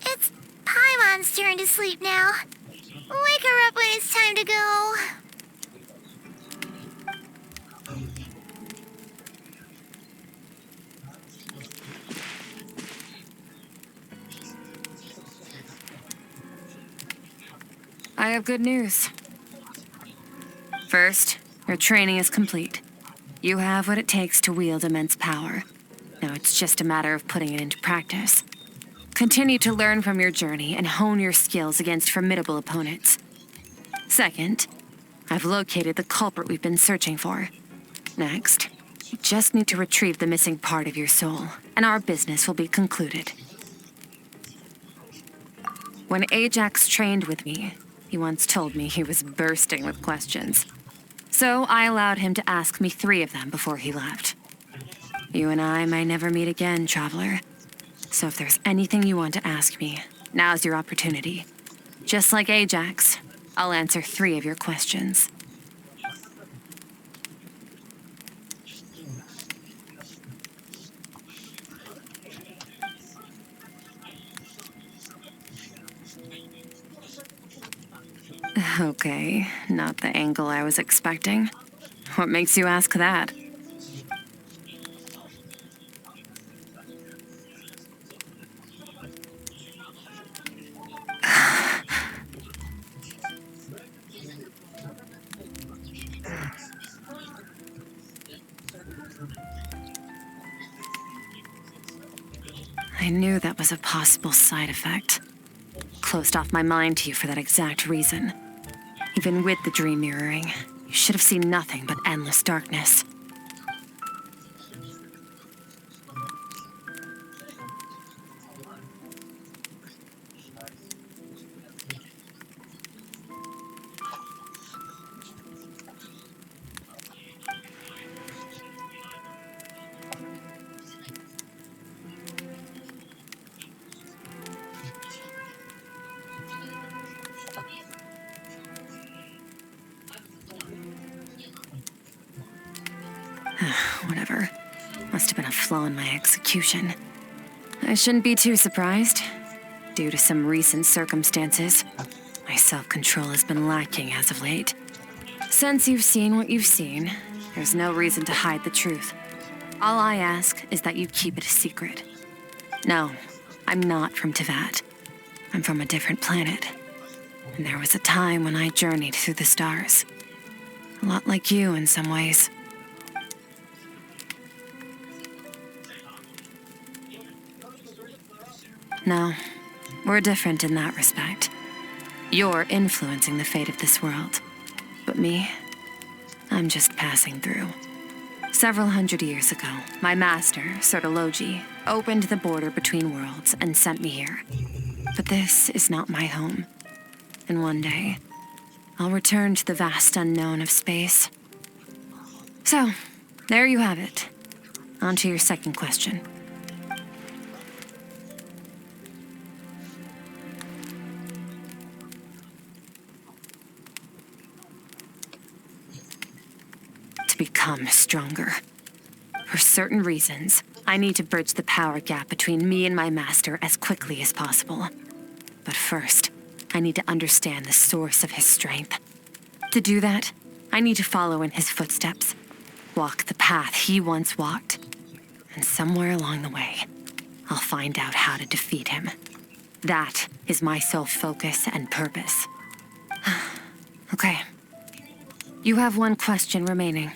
it's Paimon's turn to sleep now. Wake her up when it's time to go. I have good news. First, your training is complete. You have what it takes to wield immense power. Now it's just a matter of putting it into practice. Continue to learn from your journey and hone your skills against formidable opponents. Second, I've located the culprit we've been searching for. Next, you just need to retrieve the missing part of your soul, and our business will be concluded. When Ajax trained with me, he once told me he was bursting with questions. So I allowed him to ask me 3 of them before he left. You and I may never meet again, traveler. So if there's anything you want to ask me, now's your opportunity. Just like Ajax, I'll answer 3 of your questions. Okay, not the angle I was expecting. What makes you ask that? I knew that was a possible side effect. Closed off my mind to you for that exact reason. Even with the dream mirroring, you should have seen nothing but endless darkness. Whatever. Must have been a flaw in my execution. I shouldn't be too surprised. Due to some recent circumstances, my self-control has been lacking as of late. Since you've seen what you've seen, there's no reason to hide the truth. All I ask is that you keep it a secret. No, I'm not from Teyvat. I'm from a different planet. And there was a time when I journeyed through the stars. A lot like you in some ways. No, we're different in that respect. You're influencing the fate of this world. But me, I'm just passing through. Several hundred years ago, my master, Sertologi, opened the border between worlds and sent me here. But this is not my home. And one day, I'll return to the vast unknown of space. So, there you have it. On to your second question. To become stronger. For certain reasons, I need to bridge the power gap between me and my master as quickly as possible. But first, I need to understand the source of his strength. To do that, I need to follow in his footsteps, walk the path he once walked, and somewhere along the way, I'll find out how to defeat him. That is my sole focus and purpose. Okay. You have one question remaining.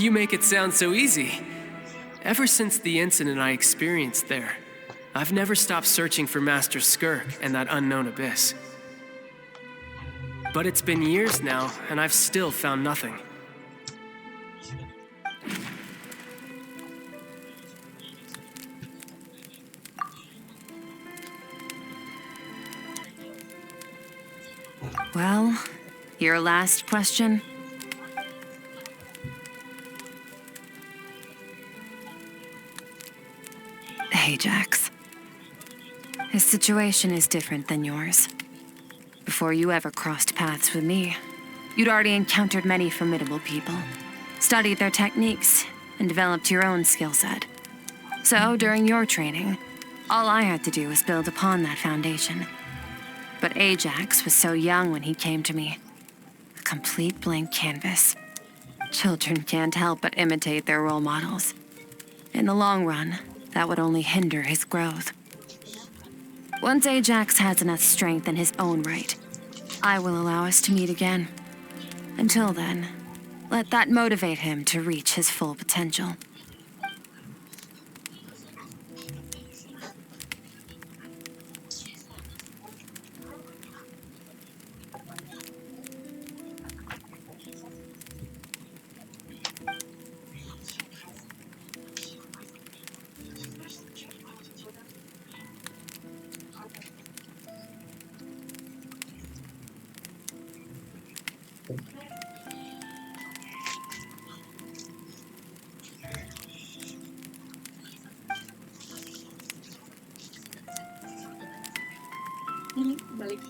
You make it sound so easy. Ever since the incident I experienced there, I've never stopped searching for Master Skirk and that unknown abyss. But it's been years now, and I've still found nothing. Well, your last question? Ajax. His situation is different than yours. Before you ever crossed paths with me, you'd already encountered many formidable people, studied their techniques, and developed your own skill set. So, during your training, all I had to do was build upon that foundation. But Ajax was so young when he came to me. A complete blank canvas. Children can't help but imitate their role models. In the long run, that would only hinder his growth. Once Ajax has enough strength in his own right, I will allow us to meet again. Until then, let that motivate him to reach his full potential. Balik.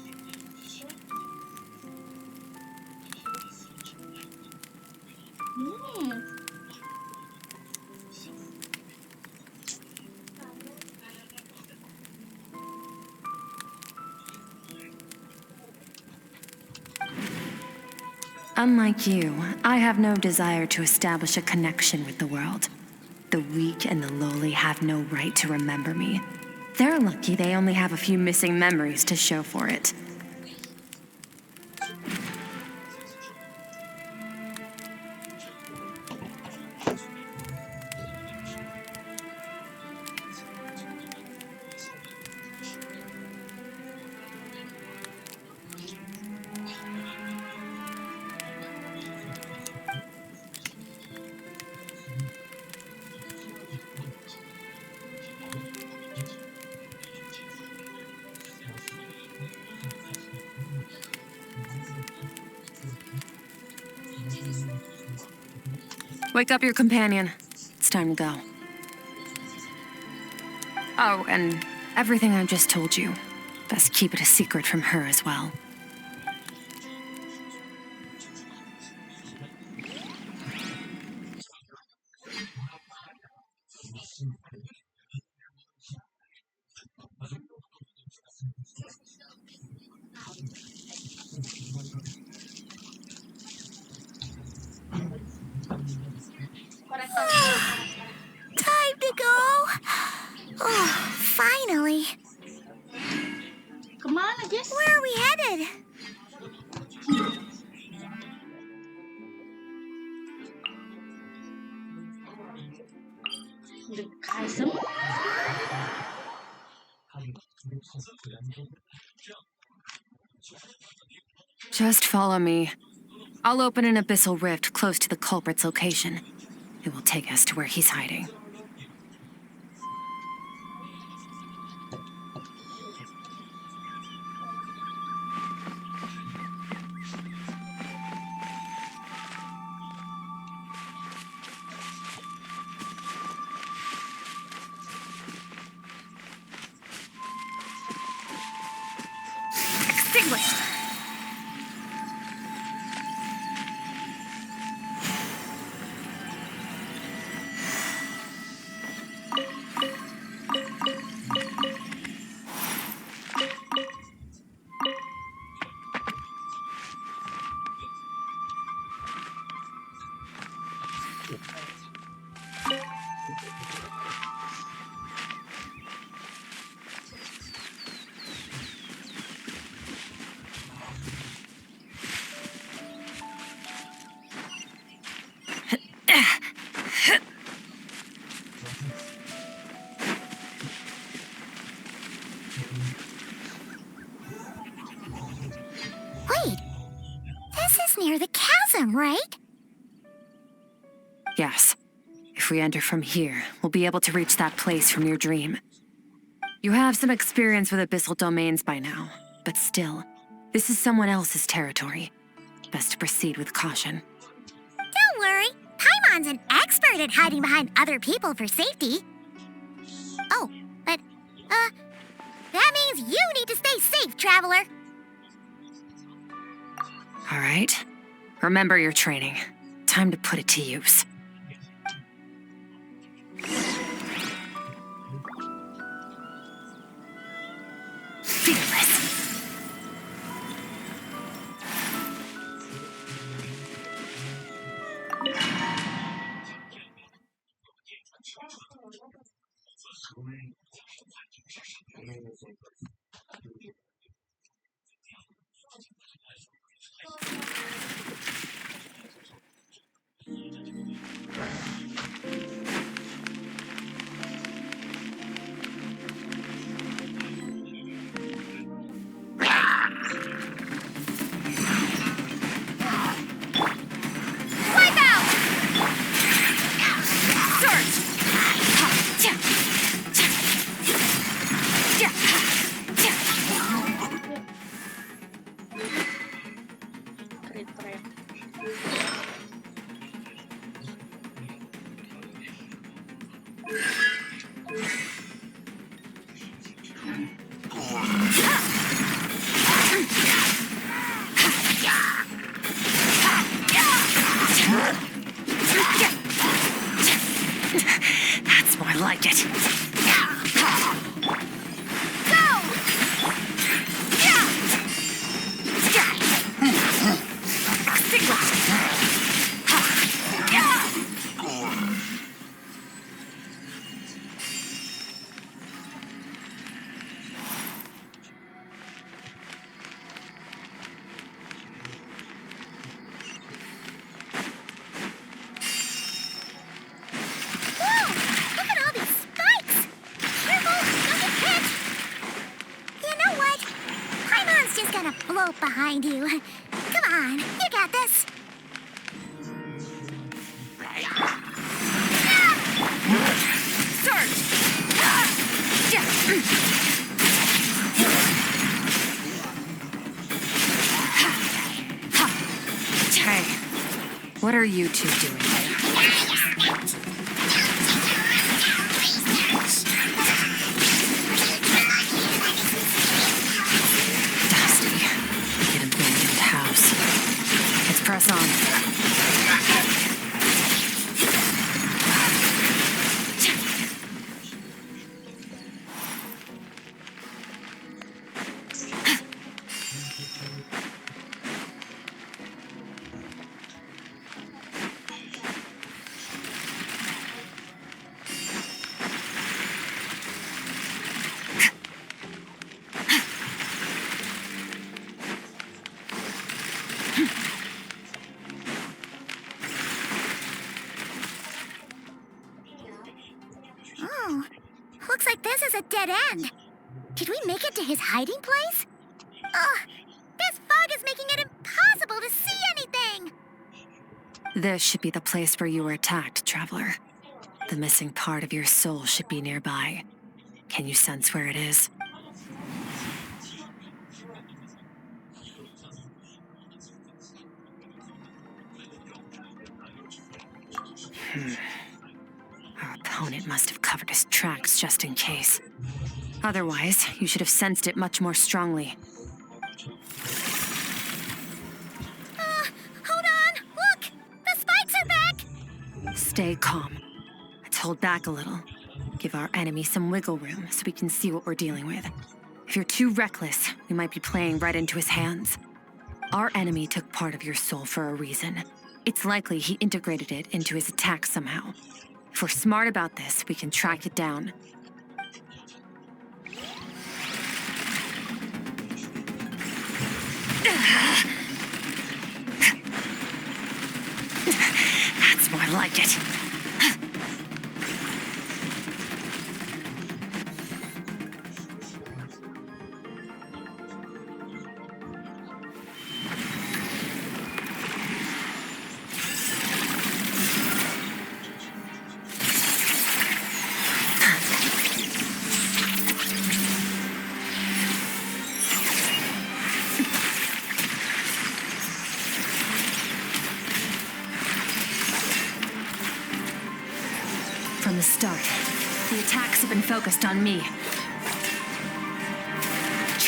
Unlike you, I have no desire to establish a connection with the world. The weak and the lowly have no right to remember me. They're lucky they only have a few missing memories to show for it. Wake up your companion. It's time to go. Oh, and everything I just told you, best keep it a secret from her as well. Time to go. Oh, finally. Kemana, Jess? Where are we headed? The chasm. Just follow me. I'll open an abyssal rift close to the culprit's location. It will take us to where he's hiding. Extinguished. Wait, this is near the chasm, right? Yes. If we enter from here, we'll be able to reach that place from your dream. You have some experience with abyssal domains by now, but still, this is someone else's territory. Best to proceed with caution. Don't worry, Paimon's an expert at hiding behind other people for safety. Oh, because you need to stay safe, traveler. All right. Remember your training. Time to put it to use. Fearless. That's more like it. Float behind you. Come on, you got this. Hey, what are you two doing? Press on. Oh, looks like this is a dead end. Did we make it to his hiding place? Ugh, this fog is making it impossible to see anything! This should be the place where you were attacked, traveler. The missing part of your soul should be nearby. Can you sense where it is? Our opponent must have covered his tracks just in case. Otherwise, you should have sensed it much more strongly. Hold on! Look! The spikes are back! Stay calm. Let's hold back a little. Give our enemy some wiggle room so we can see what we're dealing with. If you're too reckless, we might be playing right into his hands. Our enemy took part of your soul for a reason. It's likely he integrated it into his attack somehow. If we're smart about this, we can track it down. That's more like it. From the start, the attacks have been focused on me.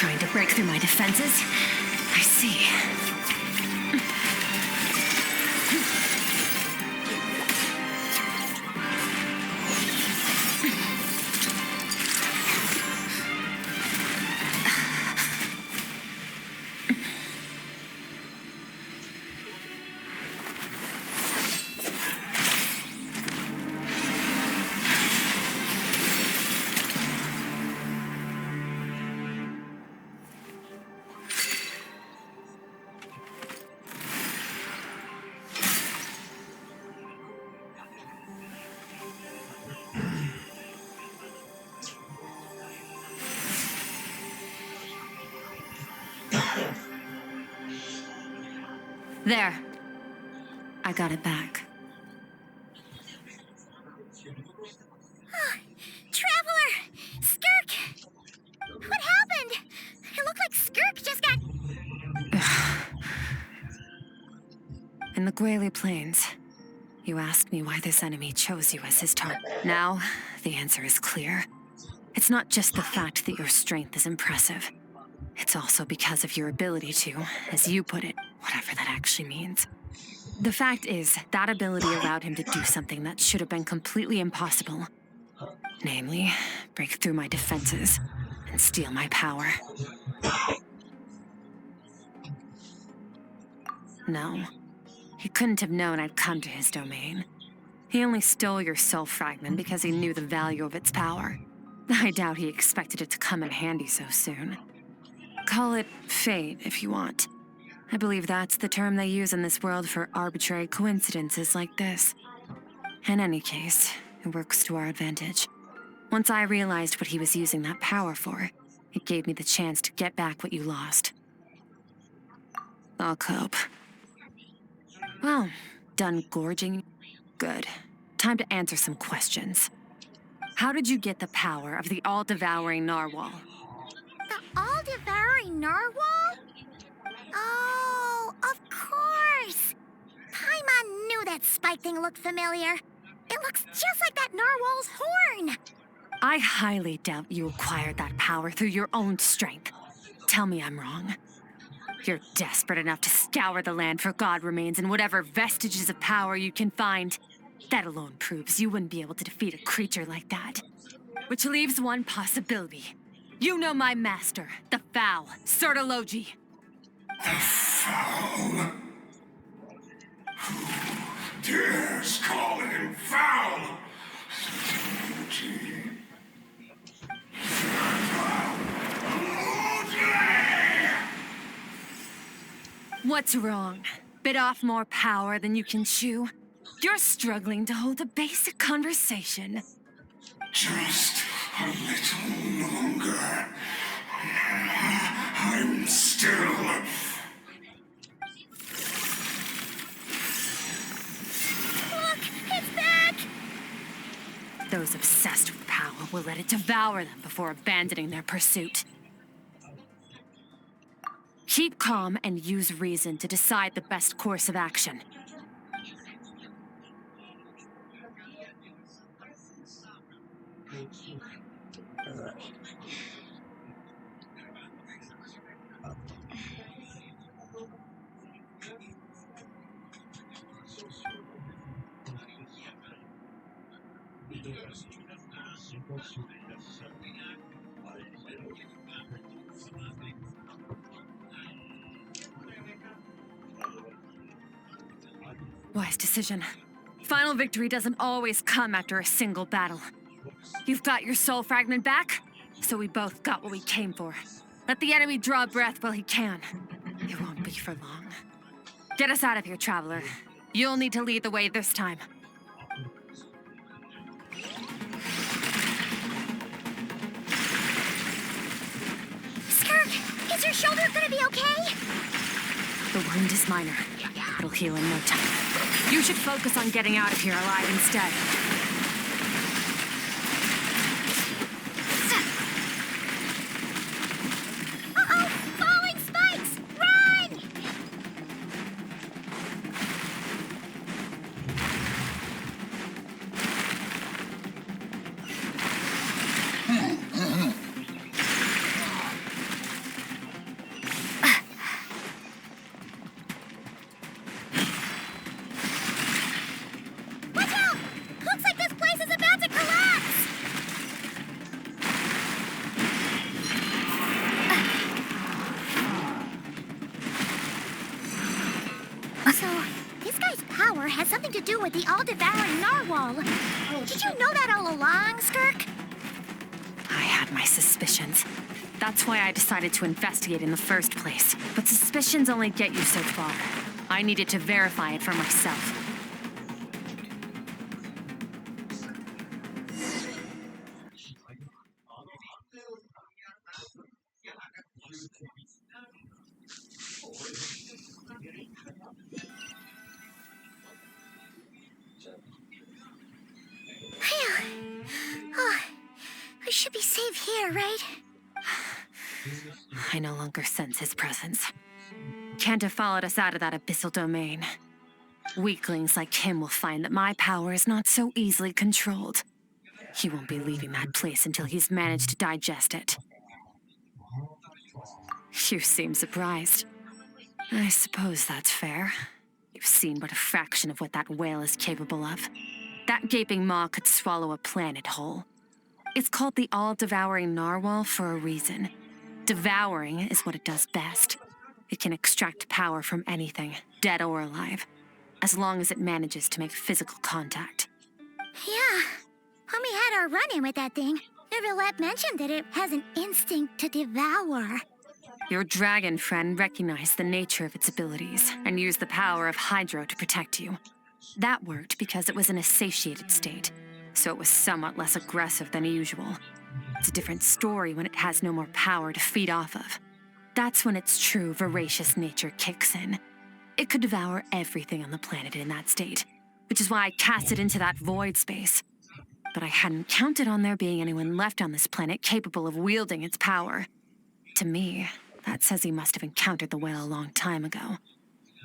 Trying to break through my defenses? I see. There. I got it back. Traveler! Skirk! What happened? It looked like Skirk just got... In the Gwali Plains, you asked me why this enemy chose you as his target. Now, the answer is clear. It's not just the fact that your strength is impressive. It's also because of your ability to, as you put it, whatever that actually means. The fact is, that ability allowed him to do something that should have been completely impossible. Namely, break through my defenses and steal my power. No, he couldn't have known I'd come to his domain. He only stole your soul fragment because he knew the value of its power. I doubt he expected it to come in handy so soon. Call it fate, if you want. I believe that's the term they use in this world for arbitrary coincidences like this. In any case, it works to our advantage. Once I realized what he was using that power for, it gave me the chance to get back what you lost. I'll cope. Well, done gorging? Good. Time to answer some questions. How did you get the power of the all-devouring narwhal? The all-devouring narwhal? Oh, of course! Paimon knew that spike thing looked familiar. It looks just like that narwhal's horn! I highly doubt you acquired that power through your own strength. Tell me I'm wrong. You're desperate enough to scour the land for god remains and whatever vestiges of power you can find. That alone proves you wouldn't be able to defeat a creature like that. Which leaves one possibility. You know my master, the Foul, Sertologi. The Foul? Who dares call him Foul? What's wrong? Bit off more power than you can chew? You're struggling to hold a basic conversation. Just a little longer. I'm still... Look, it's back! Those obsessed with power will let it devour them before abandoning their pursuit. Keep calm and use reason to decide the best course of action. Wise decision. Final victory doesn't always come after a single battle. You've got your soul fragment back, so we both got what we came for. Let the enemy draw breath while he can. It won't be for long. Get us out of here, traveler. You'll need to lead the way this time. Skirk, is your shoulder gonna be okay? The wound is minor. It'll heal in no time. You should focus on getting out of here alive instead. Uh-oh! Falling spikes! Run! devour has something to do with the all-devouring narwhal. Did you know that all along, Skirk? I had my suspicions. That's why I decided to investigate in the first place. But suspicions only get you so far. I needed to verify it for myself. Phew. Oh, we should be safe here, right? I no longer sense his presence. Can't have followed us out of that abyssal domain. Weaklings like him will find that my power is not so easily controlled. He won't be leaving that place until he's managed to digest it. You seem surprised. I suppose that's fair. You've seen but a fraction of what that whale is capable of. That gaping maw could swallow a planet whole. It's called the all-devouring narwhal for a reason. Devouring is what it does best. It can extract power from anything, dead or alive, as long as it manages to make physical contact. Yeah. When we had our run-in with that thing, Neverlet mentioned that it has an instinct to devour. Your dragon friend recognized the nature of its abilities and used the power of Hydro to protect you. That worked because it was in a satiated state, so it was somewhat less aggressive than usual. It's a different story when it has no more power to feed off of. That's when its true voracious nature kicks in. It could devour everything on the planet in that state, which is why I cast it into that void space. But I hadn't counted on there being anyone left on this planet capable of wielding its power. To me, that says he must have encountered the whale a long time ago.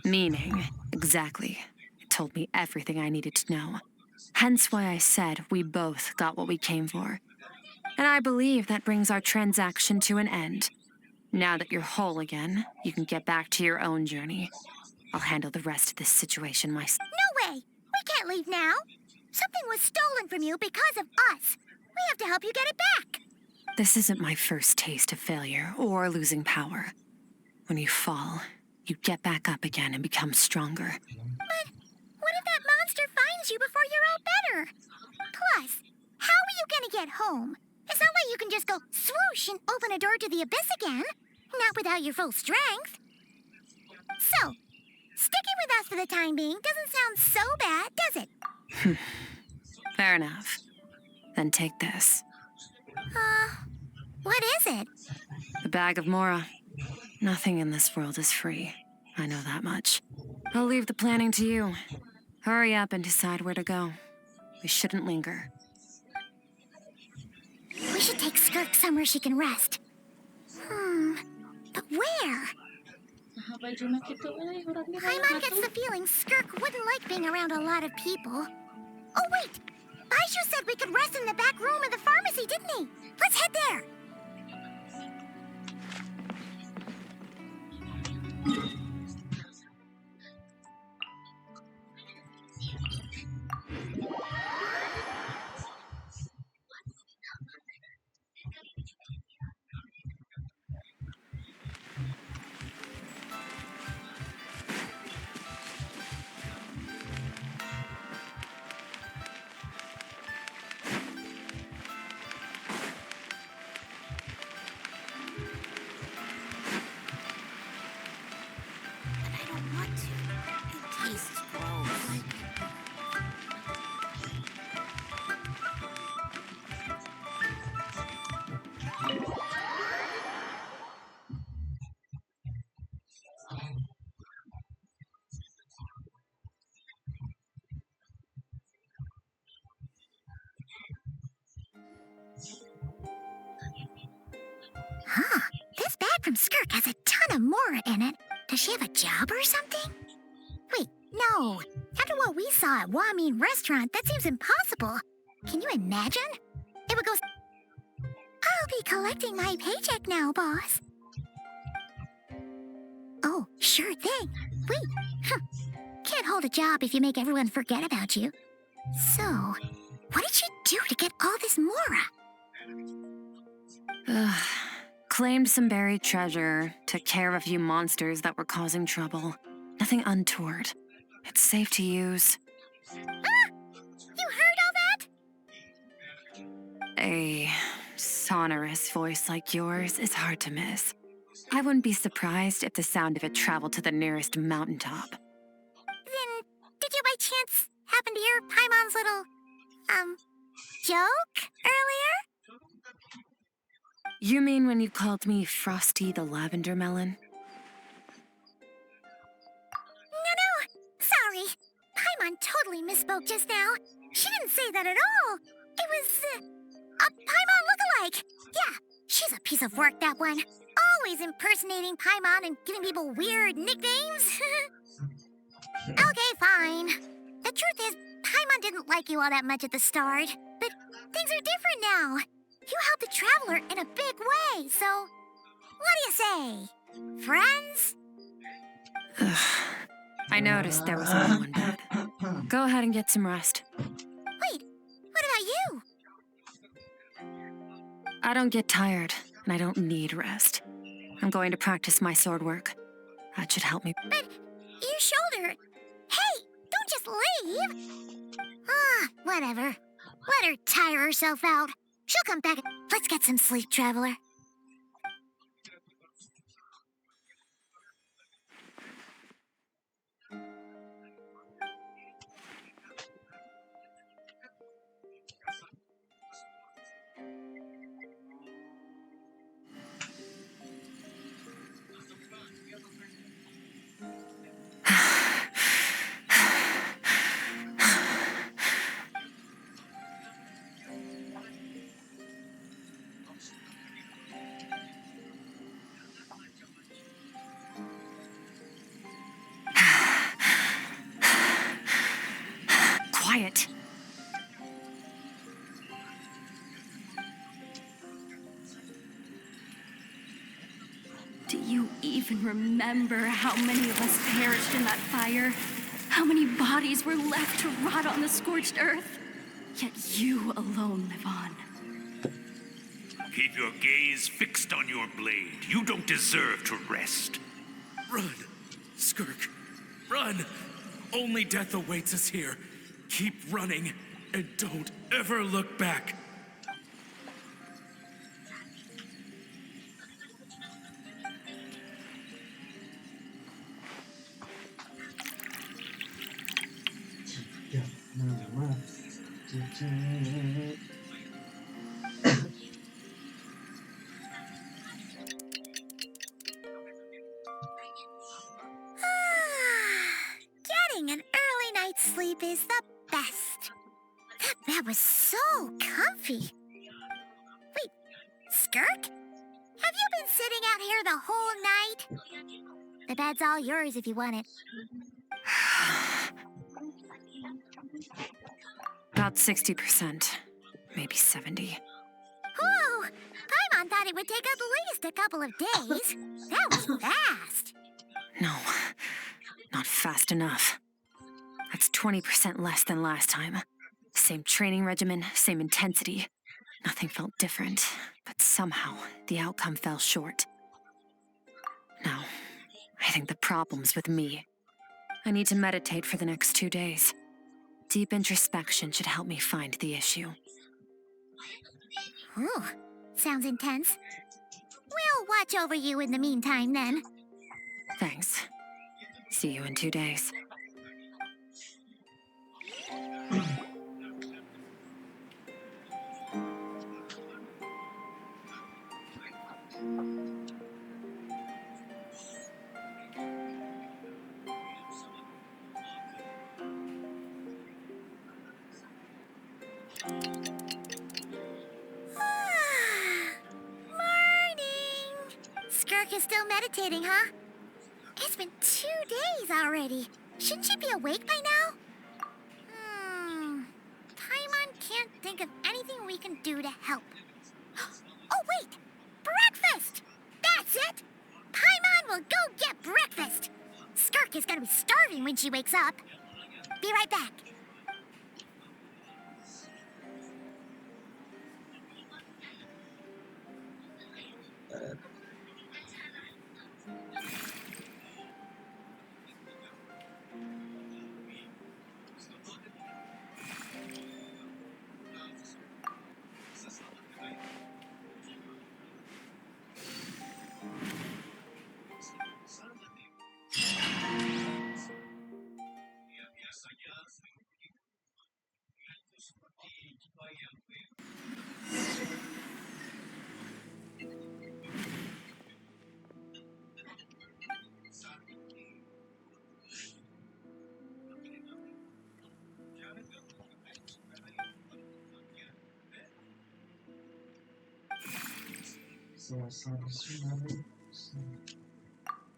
Meaning, exactly, it told me everything I needed to know. Hence why I said we both got what we came for. And I believe that brings our transaction to an end. Now that you're whole again, you can get back to your own journey. I'll handle the rest of this situation myself. No way! We can't leave now! Something was stolen from you because of us. We have to help you get it back. This isn't my first taste of failure or losing power. When you fall, you get back up again and become stronger. But what if that monster finds you before you're all better? Plus, how are you gonna get home? It's not like you can just go swoosh and open a door to the abyss again. Not without your full strength. So, sticking with us for the time being doesn't sound so bad, does it? Fair enough. Then take this. What is it? The bag of Mora. Nothing in this world is free. I know that much. I'll leave the planning to you. Hurry up and decide where to go. We shouldn't linger. We should take Skirk somewhere she can rest. But where? Paimon gets the feeling Skirk wouldn't like being around a lot of people. Oh, wait! Baishu said we could rest in the back room of the pharmacy, didn't he? Let's head there! Huh. This bag from Skirk has a ton of Mora in it. Does she have a job or something? Wait, no. After what we saw at Wamin Restaurant, that seems impossible. Can you imagine? It would go... I'll be collecting my paycheck now, boss. Oh, sure thing. Wait. Can't hold a job if you make everyone forget about you. So, what did she do to get all this Mora? Claimed some buried treasure, took care of a few monsters that were causing trouble. Nothing untoward. It's safe to use. Ah! You heard all that? A sonorous voice like yours is hard to miss. I wouldn't be surprised if the sound of it traveled to the nearest mountaintop. Then, did you by chance happen to hear Paimon's little, joke earlier? You mean when you called me Frosty the Lavender Melon? No, sorry. Paimon totally misspoke just now. She didn't say that at all. It was, a Paimon lookalike. Yeah, she's a piece of work, that one. Always impersonating Paimon and giving people weird nicknames. Okay, fine. The truth is, Paimon didn't like you all that much at the start, but things are different now. You helped the traveler in a big way, so what do you say? Friends? Ugh. I noticed there was no one bed. Go ahead and get some rest. Wait, what about you? I don't get tired, and I don't need rest. I'm going to practice my sword work. That should help me. But your shoulder... Hey, don't just leave! Ah, whatever. Let her tire herself out. She'll come back. Let's get some sleep, traveler. Quiet. Do you even remember how many of us perished in that fire? How many bodies were left to rot on the scorched earth? Yet you alone live on. Keep your gaze fixed on your blade. You don't deserve to rest. Run, Skirk, run! Only death awaits us here. Keep running, and don't ever look back. Getting an early night's sleep is the best. That bed was so comfy. Wait, Skirk? Have you been sitting out here the whole night? The bed's all yours if you want it. About 60%, maybe 70. Whoa! Paimon thought it would take at least a couple of days. That was fast. No, not fast enough. That's 20% less than last time. Same training regimen, same intensity. Nothing felt different, but somehow the outcome fell short. No, I think the problem's with me. I need to meditate for the next 2 days. Deep introspection should help me find the issue. Ooh, sounds intense. We'll watch over you in the meantime, then. Thanks. See you in 2 days. Skirk is still meditating, huh? It's been 2 days already. Shouldn't she be awake by now? Paimon can't think of anything we can do to help. Oh, wait! Breakfast! That's it! Paimon will go get breakfast! Skirk is gonna be starving when she wakes up. Be right back.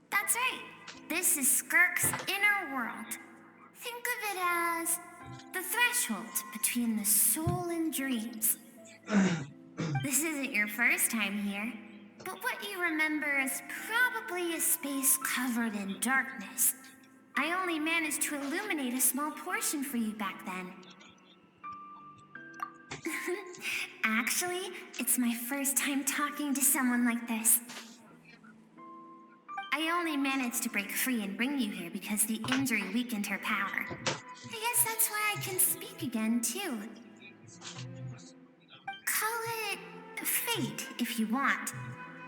That's right. This is Skirk's inner world. Think of it as the threshold between the soul and dreams. This isn't your first time here, but what you remember is probably a space covered in darkness. I only managed to illuminate a small portion for you back then. Actually, it's my first time talking to someone like this. I only managed to break free and bring you here because the injury weakened her power. I guess that's why I can speak again, too. Call it fate, if you want.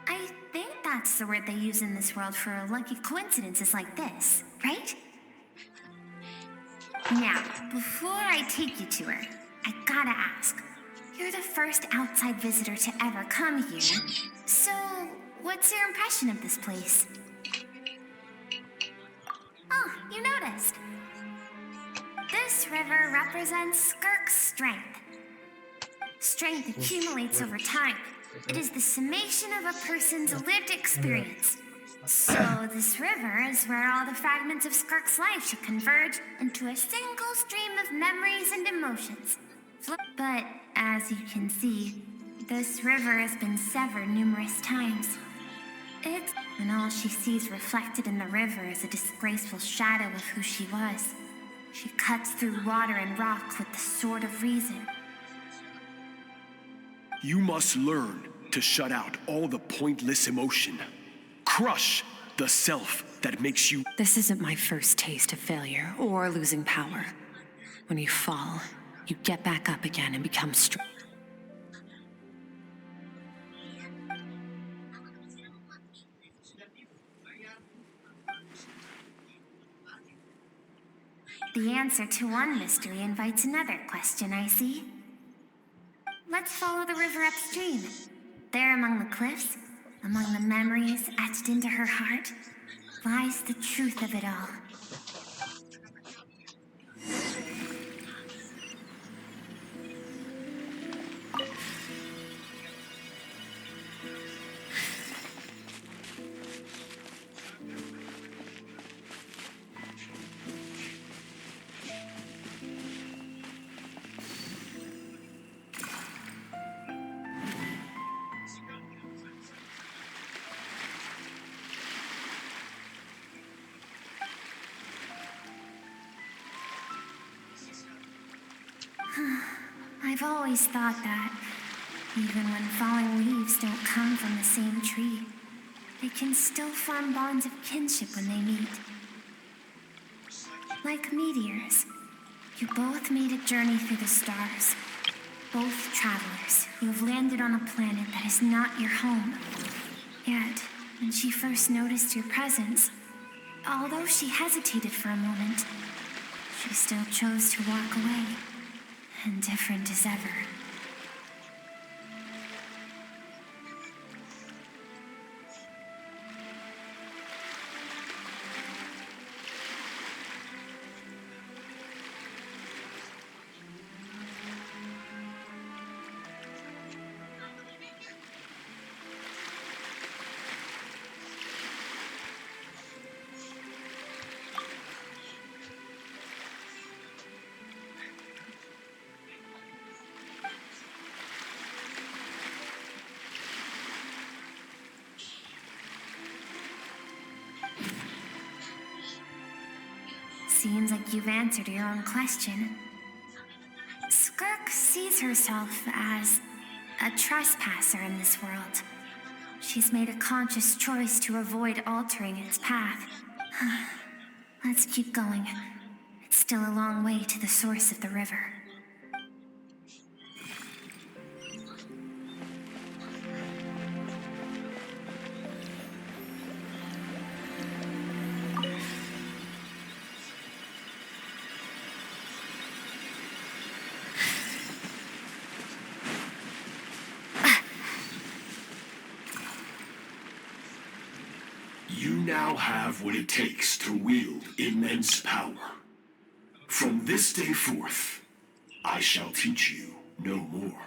I think that's the word they use in this world for lucky coincidences like this, right? Now, before I take you to her, I gotta ask. You're the first outside visitor to ever come here, so what's your impression of this place? Oh, you noticed. This river represents Skirk's strength. Strength accumulates over time. It is the summation of a person's lived experience. So this river is where all the fragments of Skirk's life should converge into a single stream of memories and emotions. But as you can see, this river has been severed numerous times. And all she sees reflected in the river is a disgraceful shadow of who she was. She cuts through water and rock with the sword of reason. You must learn to shut out all the pointless emotion. Crush the self that makes you. This isn't my first taste of failure or losing power. When you fall, you get back up again and become strong. The answer to one mystery invites another question, I see. Let's follow the river upstream. There among the cliffs, among the memories etched into her heart, lies the truth of it all. I've always thought that, even when falling leaves don't come from the same tree, they can still form bonds of kinship when they meet. Like meteors, you both made a journey through the stars. Both travelers who have landed on a planet that is not your home. Yet, when she first noticed your presence, although she hesitated for a moment, she still chose to walk away. Indifferent as ever. Seems like you've answered your own question. Skirk sees herself as a trespasser in this world. She's made a conscious choice to avoid altering its path. Let's keep going. It's still a long way to the source of the river. You now have what it takes to wield immense power. From this day forth, I shall teach you no more.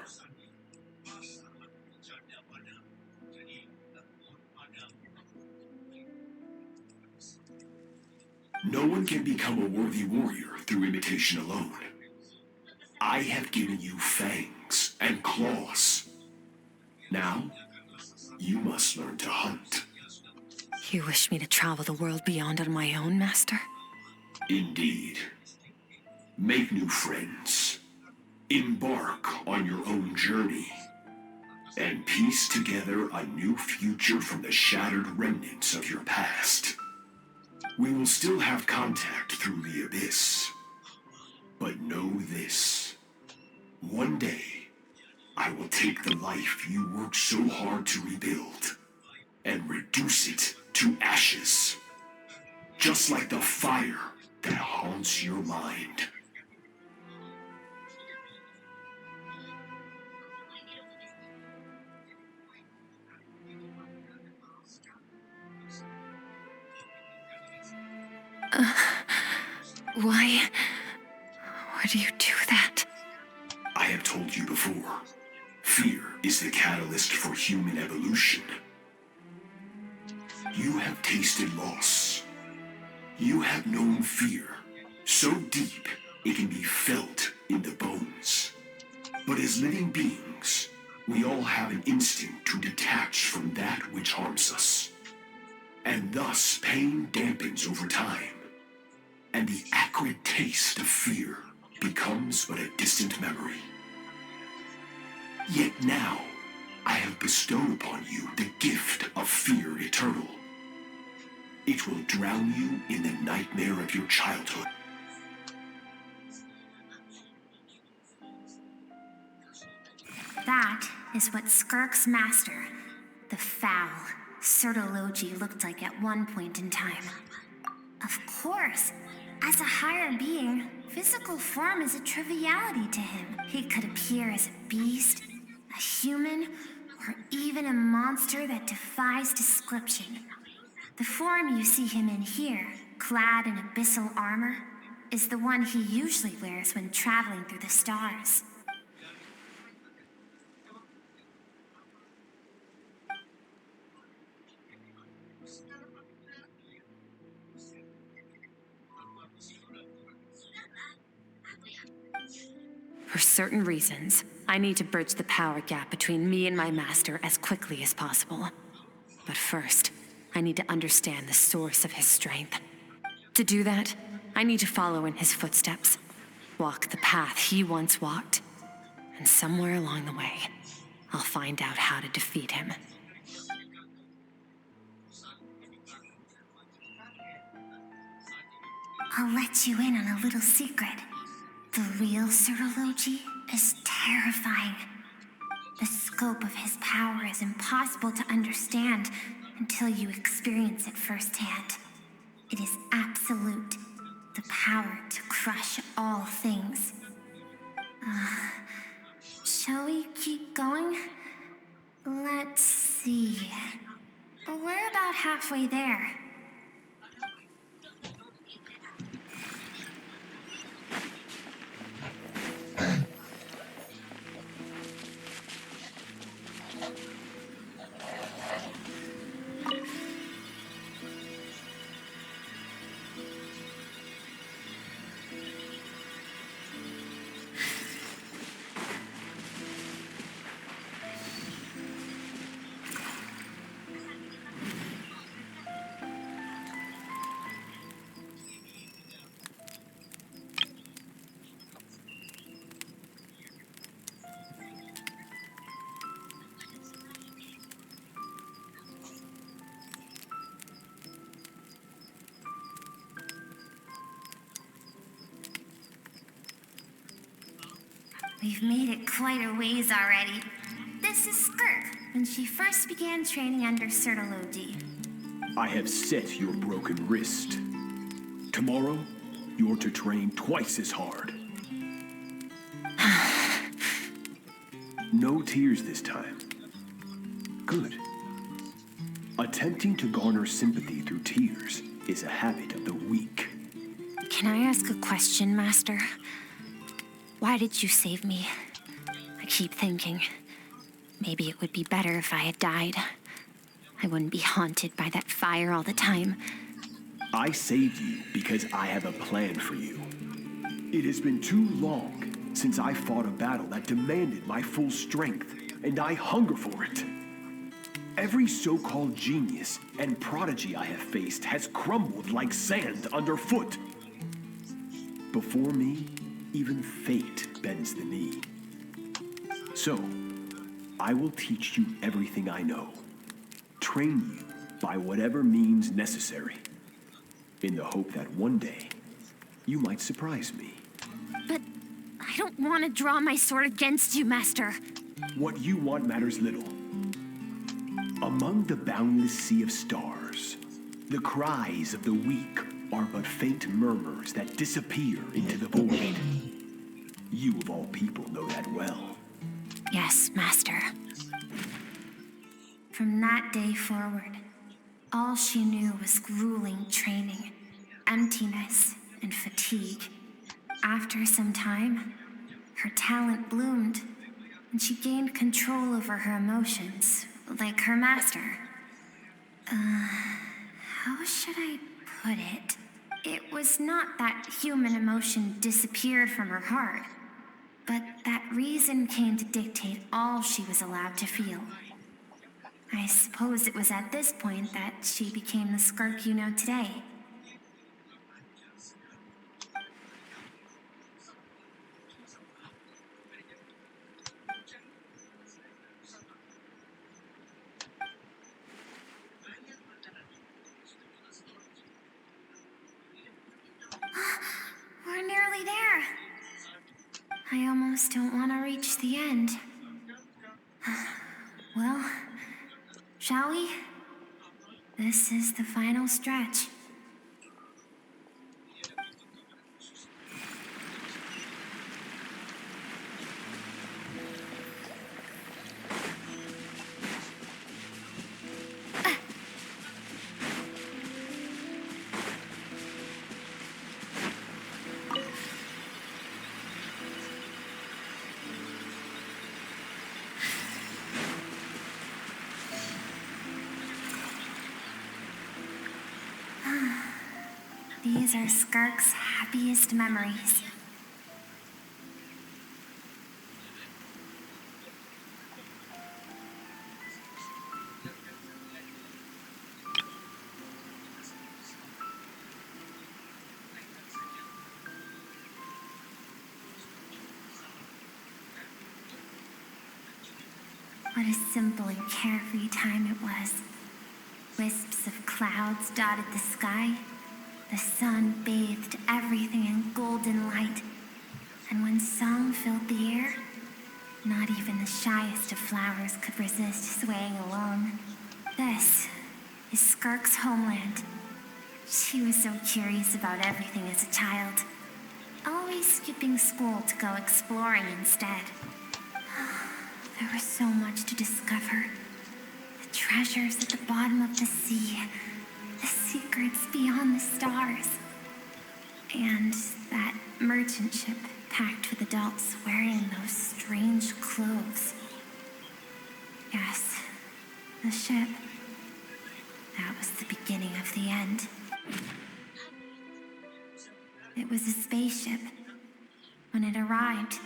No one can become a worthy warrior through imitation alone. I have given you fangs and claws. Now, you must learn to hunt. You wish me to travel the world beyond on my own, Master? Indeed. Make new friends. Embark on your own journey. And piece together a new future from the shattered remnants of your past. We will still have contact through the abyss. But know this. One day, I will take the life you worked so hard to rebuild and reduce it to ashes. Just like the fire that haunts your mind. Why do you do that? I have told you before, fear is the catalyst for human evolution. You have tasted loss. You have known fear, so deep it can be felt in the bones. But as living beings, we all have an instinct to detach from that which harms us. And thus pain dampens over time. And the acrid taste of fear becomes but a distant memory. Yet now, I have bestowed upon you the gift of fear eternal. It will drown you in the nightmare of your childhood. That is what Skirk's master, the foul Sertologi, looked like at one point in time. Of course, as a higher being, physical form is a triviality to him. He could appear as a beast, a human, or even a monster that defies description. The form you see him in here, clad in abyssal armor, is the one he usually wears when traveling through the stars. For certain reasons, I need to bridge the power gap between me and my master as quickly as possible. But first, I need to understand the source of his strength. To do that, I need to follow in his footsteps, walk the path he once walked, and somewhere along the way, I'll find out how to defeat him. I'll let you in on a little secret. The real Sertologi is terrifying. The scope of his power is impossible to understand until you experience it firsthand. It is absolute, the power to crush all things. Shall we keep going? Let's see. We're about halfway there. We've made it quite a ways already. This is Skirk, when she first began training under Sertologi. I have set your broken wrist. Tomorrow, you're to train twice as hard. No tears this time. Good. Attempting to garner sympathy through tears is a habit of the weak. Can I ask a question, Master? Why did you save me? I keep thinking, maybe it would be better if I had died. I wouldn't be haunted by that fire all the time. I saved you because I have a plan for you. It has been too long since I fought a battle that demanded my full strength, and I hunger for it. Every so-called genius and prodigy I have faced has crumbled like sand underfoot. Before me, even fate bends the knee. So, I will teach you everything I know. Train you by whatever means necessary, in the hope that one day, you might surprise me. But I don't want to draw my sword against you, Master. What you want matters little. Among the boundless sea of stars, the cries of the weak are but faint murmurs that disappear into the void. You of all people know that well. Yes, Master. From that day forward, all she knew was grueling training, emptiness, and fatigue. After some time, her talent bloomed, and she gained control over her emotions, like her master. How should I put it? It was not that human emotion disappeared from her heart, but that reason came to dictate all she was allowed to feel. I suppose it was at this point that she became the Skirk you know today. We're nearly there. I almost don't want to reach the end. Well, shall we? This is the final stretch. These are Skirk's happiest memories. What a simple and carefree time it was. Wisps of clouds dotted the sky. The sun bathed everything in golden light. And when song filled the air, not even the shyest of flowers could resist swaying along. This is Skirk's homeland. She was so curious about everything as a child, always skipping school to go exploring instead. There was so much to discover. The treasures at the bottom of the sea, the secrets beyond the stars, and that merchant ship packed with adults wearing those strange clothes. Yes, the ship. That was the beginning of the end. It was a spaceship. When it arrived,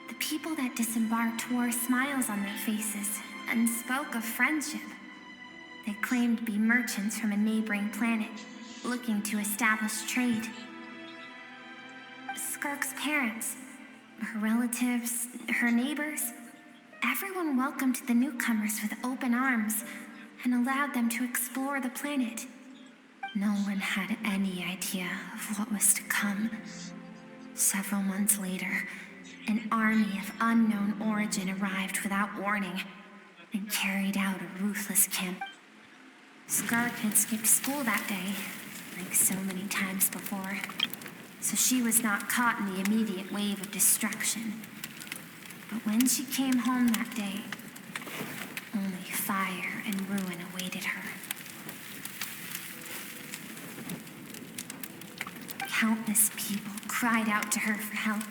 the people that disembarked wore smiles on their faces and spoke of friendship. They claimed to be merchants from a neighboring planet, looking to establish trade. Skirk's parents, her relatives, her neighbors, everyone welcomed the newcomers with open arms and allowed them to explore the planet. No one had any idea of what was to come. Several months later, an army of unknown origin arrived without warning and carried out a ruthless campaign. Skirk had skipped school that day, like so many times before, so she was not caught in the immediate wave of destruction. But when she came home that day, only fire and ruin awaited her. countless people cried out to her for help.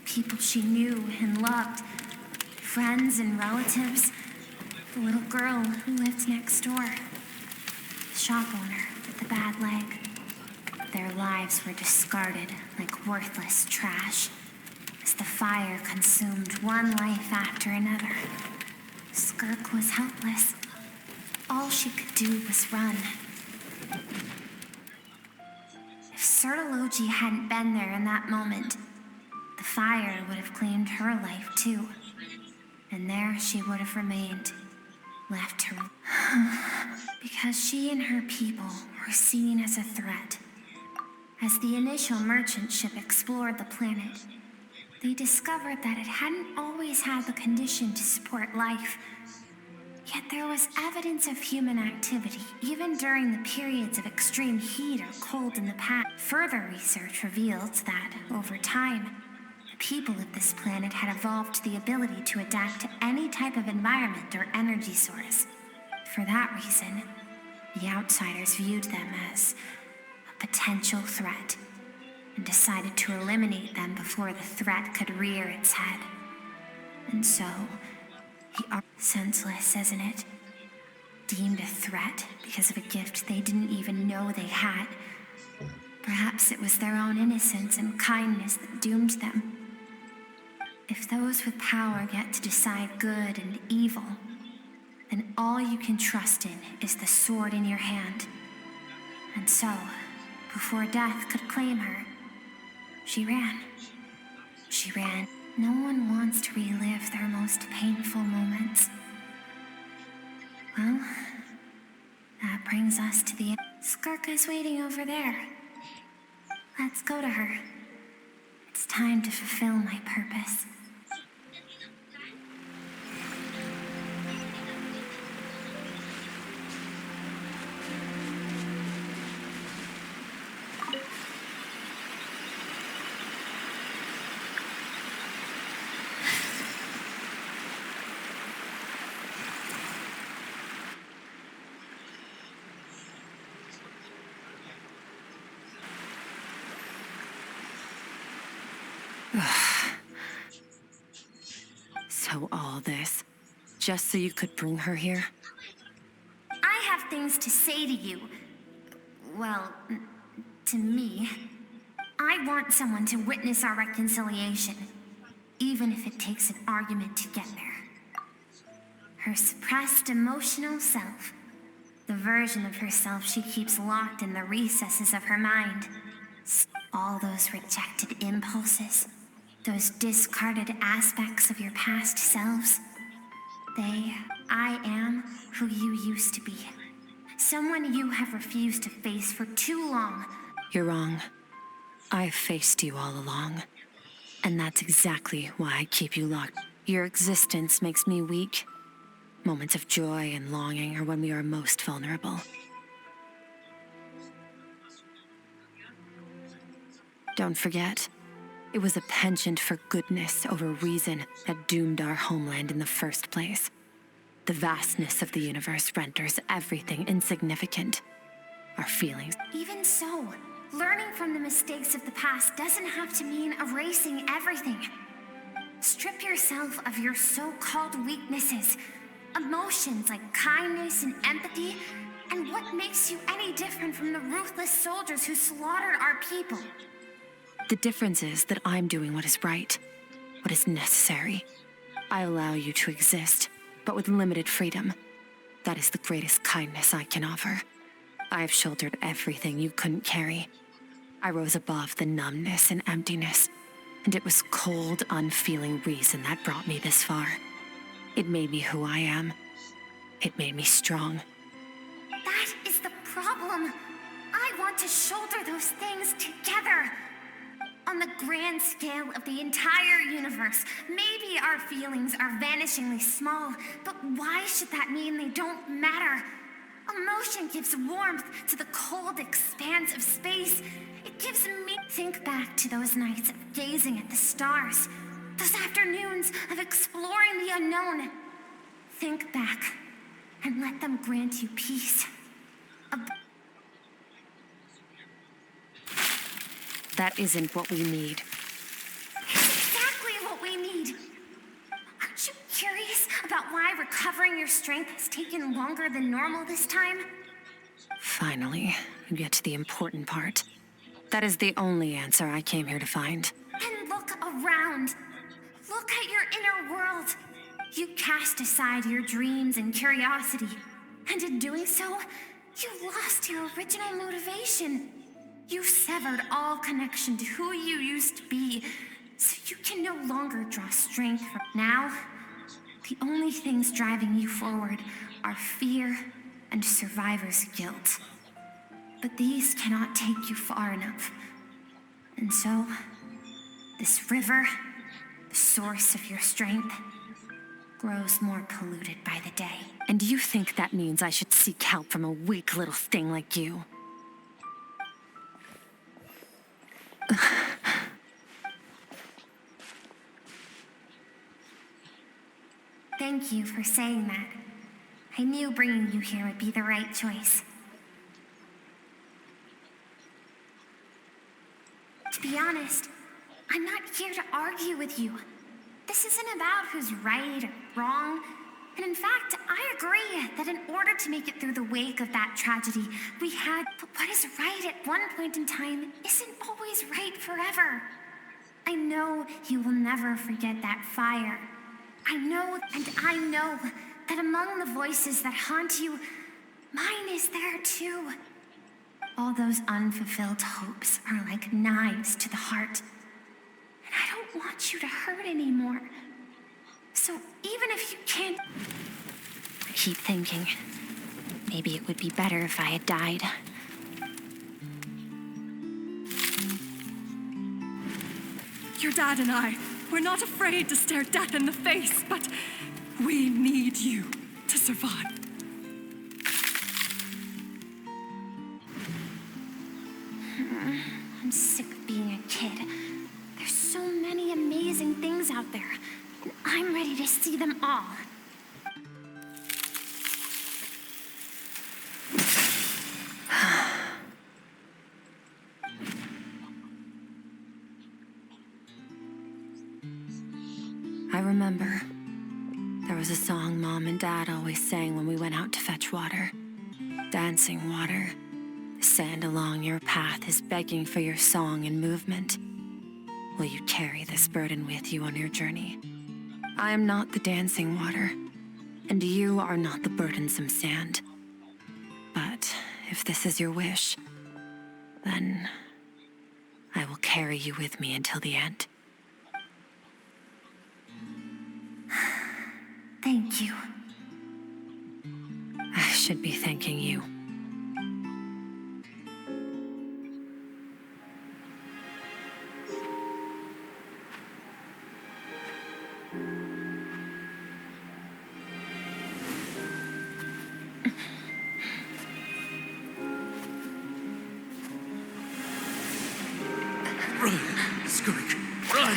People she knew and loved. Friends and relatives. The little girl who lived next door. The shop owner with the bad leg. Their lives were discarded like worthless trash as the fire consumed one life after another. Skirk was helpless. All she could do was run. If Sertology hadn't been there in that moment, the fire would have claimed her life too. And there she would have remained, left to because she and her people were seen as a threat. As the initial merchant ship explored the planet, they discovered that it hadn't always had the condition to support life. Yet there was evidence of human activity, even during the periods of extreme heat or cold in the past. Further research revealed that, over time, the people of this planet had evolved the ability to adapt to any type of environment or energy source. For that reason, the outsiders viewed them as a potential threat and decided to eliminate them before the threat could rear its head. And so, senseless, isn't it? Deemed a threat because of a gift they didn't even know they had. Perhaps it was their own innocence and kindness that doomed them. If those with power get to decide good and evil, then all you can trust in is the sword in your hand. And so, before death could claim her, she ran. She ran. No one wants to relive their most painful moments. Well, that brings us to the end. Skirk is waiting over there. Let's go to her. It's time to fulfill my purpose. So all this, just so you could bring her here? I have things to say to you. Well, to me. I want someone to witness our reconciliation, even if it takes an argument to get there. Her suppressed emotional self, the version of herself she keeps locked in the recesses of her mind. All those rejected impulses, those discarded aspects of your past selves. I am who you used to be. Someone you have refused to face for too long. You're wrong. I've faced you all along. And that's exactly why I keep you locked. Your existence makes me weak. Moments of joy and longing are when we are most vulnerable. Don't forget, it was a penchant for goodness over reason that doomed our homeland in the first place. The vastness of the universe renders everything insignificant. Our feelings. Even so, learning from the mistakes of the past doesn't have to mean erasing everything. Strip yourself of your so-called weaknesses, emotions like kindness and empathy, and what makes you any different from the ruthless soldiers who slaughtered our people? The difference is that I'm doing what is right, what is necessary. I allow you to exist, but with limited freedom. That is the greatest kindness I can offer. I have shouldered everything you couldn't carry. I rose above the numbness and emptiness, and it was cold, unfeeling reason that brought me this far. It made me who I am. It made me strong. That is the problem. I want to shoulder those things together. On the grand scale of the entire universe, maybe our feelings are vanishingly small, but why should that mean they don't matter? Emotion gives warmth to the cold expanse of space. It gives me... Think back to those nights of gazing at the stars, those afternoons of exploring the unknown. Think back and let them grant you peace. that isn't what we need. Exactly what we need. Aren't you curious about why recovering your strength has taken longer than normal this time? Finally, you get to the important part. That is the only answer I came here to find. Then look around. Look at your inner world. You cast aside your dreams and curiosity. And in doing so, you lost your original motivation. You severed all connection to who you used to be, so you can no longer draw strength from now. The only things driving you forward are fear and survivor's guilt. But these cannot take you far enough. And so, this river, the source of your strength, grows more polluted by the day. And you think that means I should seek help from a weak little thing like you? Thank you for saying that. I knew bringing you here would be the right choice. To be honest, I'm not here to argue with you. This isn't about who's right or wrong. And in fact, I agree that in order to make it through the wake of that tragedy, we had... But what is right at one point in time isn't always right forever. I know you will never forget that fire. I know that among the voices that haunt you, mine is there too. All those unfulfilled hopes are like knives to the heart. And I don't want you to hurt anymore. So even if you can't... I keep thinking, maybe it would be better if I had died. Your dad and I, we're not afraid to stare death in the face, but we need you to survive. I'm sick of being a kid. There's so many amazing things out there, and I'm ready to see them all. I remember. There was a song Mom and Dad always sang when we went out to fetch water. Dancing water. The sand along your path is begging for your song and movement. Will you carry this burden with you on your journey? I am not the dancing water, and you are not the burdensome sand. But if this is your wish, then I will carry you with me until the end. Thank you. I should be thanking you. Run, Skirk, run!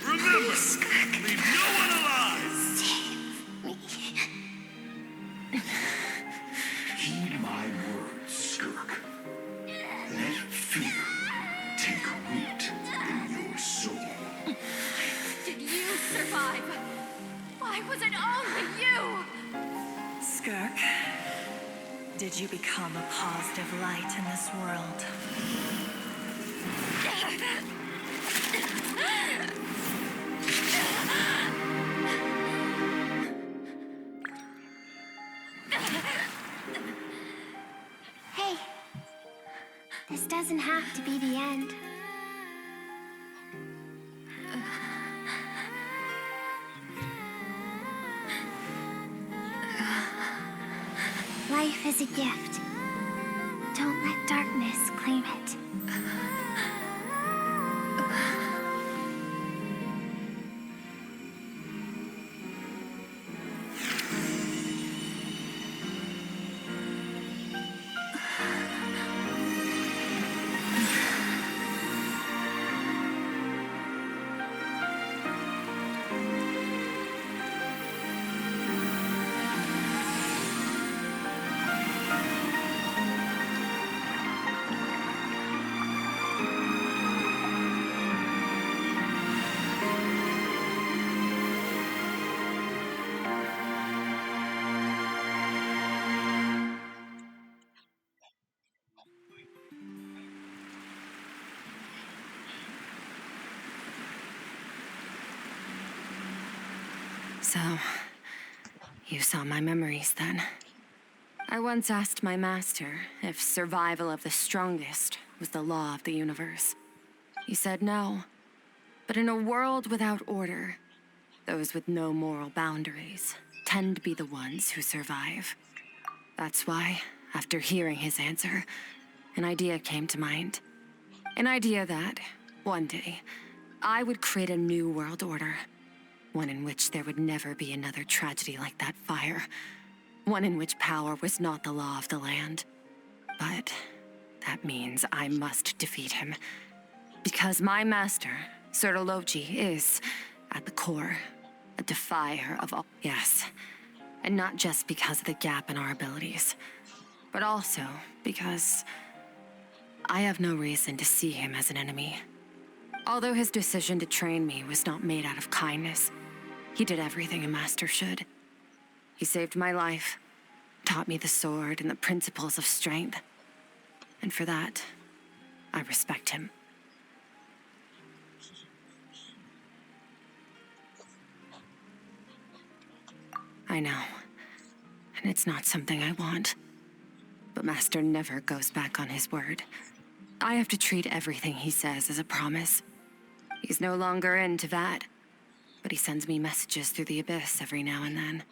Remember, leave no one alive! Heed my words, Skirk. Let fear take root in your soul. Did you survive? Why was it only you? Skirk, did you become a positive light in this world? Hey, this doesn't have to be the end. Life is a gift. Don't let darkness claim it. So, you saw my memories then. I once asked my master if survival of the strongest was the law of the universe. He said no. But in a world without order, those with no moral boundaries tend to be the ones who survive. That's why, after hearing his answer, an idea came to mind. An idea that, one day, I would create a new world order. One in which there would never be another tragedy like that fire. One in which power was not the law of the land. But that means I must defeat him. Because my master, Sirologi, is, at the core, a defier of all. Yes, and not just because of the gap in our abilities, but also because I have no reason to see him as an enemy. Although his decision to train me was not made out of kindness, he did everything a master should. He saved my life, taught me the sword and the principles of strength. And for that, I respect him. I know, and it's not something I want. But Master never goes back on his word. I have to treat everything he says as a promise. He's no longer into that, but he sends me messages through the abyss every now and then.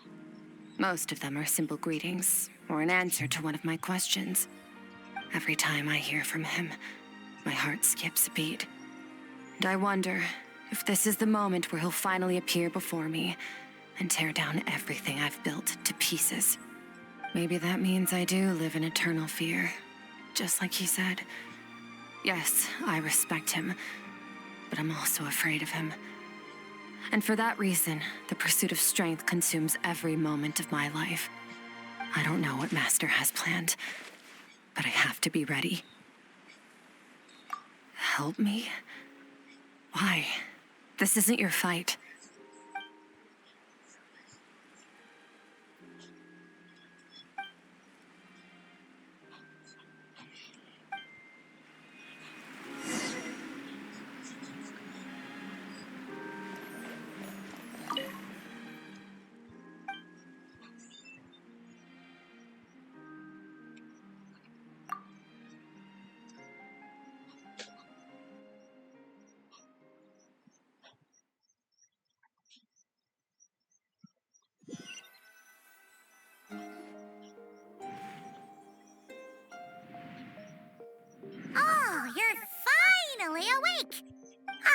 Most of them are simple greetings, or an answer to one of my questions. Every time I hear from him, my heart skips a beat. And I wonder if this is the moment where he'll finally appear before me and tear down everything I've built to pieces. Maybe that means I do live in eternal fear, just like he said. Yes, I respect him, but I'm also afraid of him. And for that reason, the pursuit of strength consumes every moment of my life. I don't know what Master has planned, but I have to be ready. Help me? Why? This isn't your fight. Oh, you're finally awake!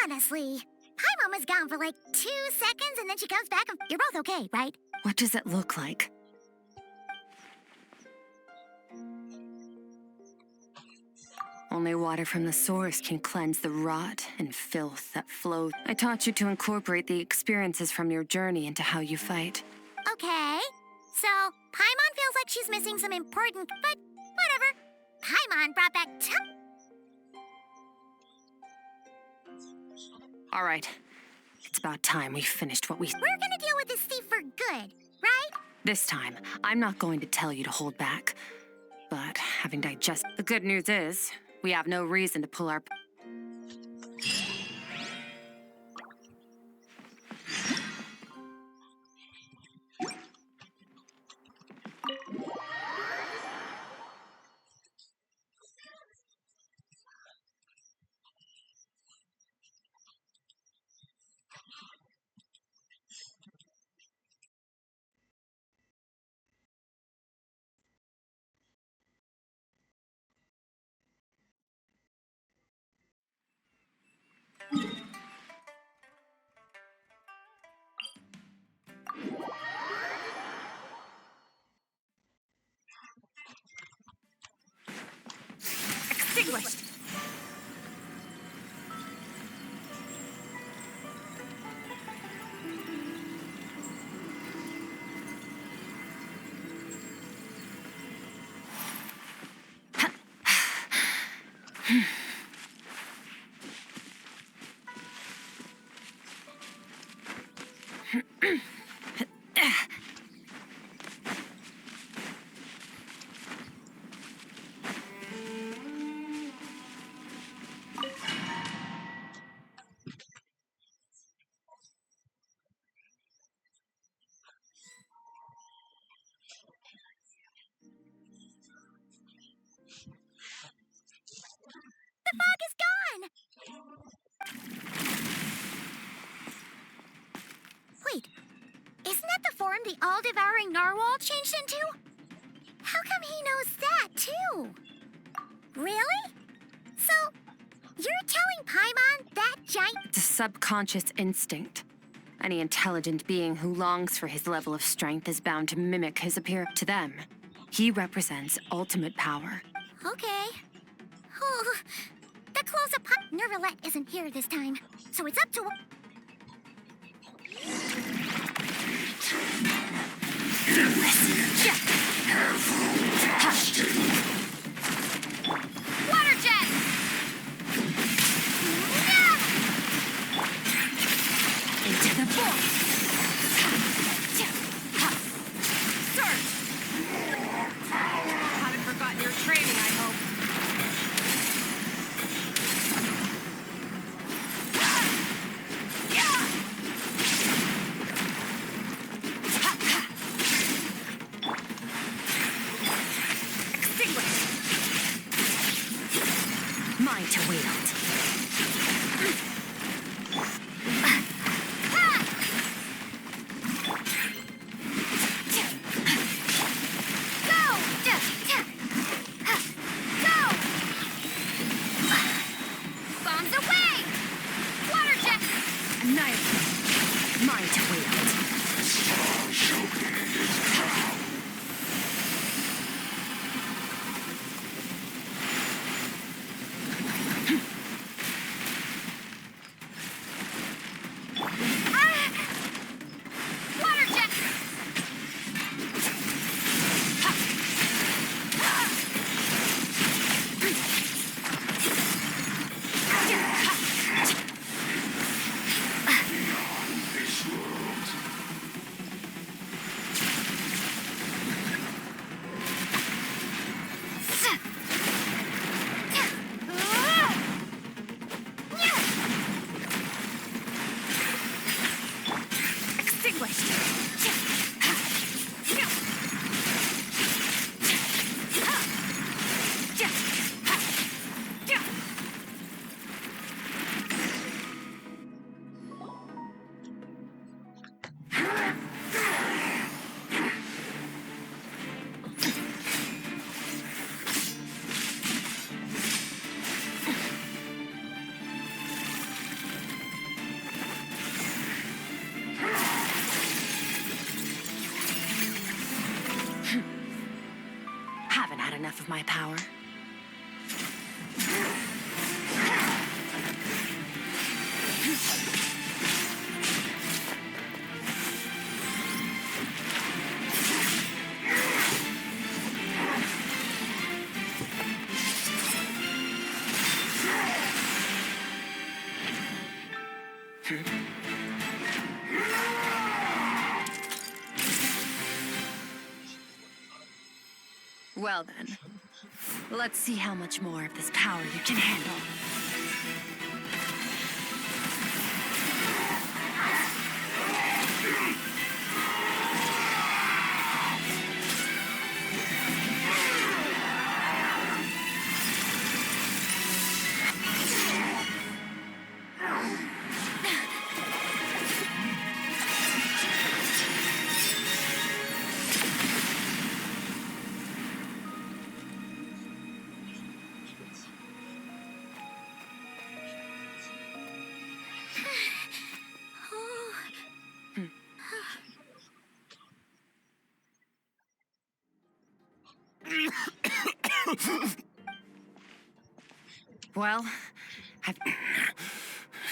Honestly, Paimon was gone for like 2 seconds and then she comes back and you're both okay, right? What does it look like? Only water from the source can cleanse the rot and filth that flow. I taught you to incorporate the experiences from your journey into how you fight. Okay, so Paimon feels like she's missing some important, but whatever. Paimon brought back All right. It's about time we finished what we... We're gonna deal with this thief for good, right? This time, I'm not going to tell you to hold back. But having digested... The good news is, we have no reason to pull our... extinguished. form the all-devouring narwhal changed into? How come he knows that, too? Really? So, you're telling Paimon that giant... It's a subconscious instinct. Any intelligent being who longs for his level of strength is bound to mimic his appearance to them. He represents ultimate power. Okay. Oh, the close-up Nervalette isn't here this time, so it's up to... Water jet! Into the bowl! Surge! Haven't forgotten your training, I hope. Mine to wield. Haven't had enough of my power. Well then, let's see how much more of this power you can handle. Well,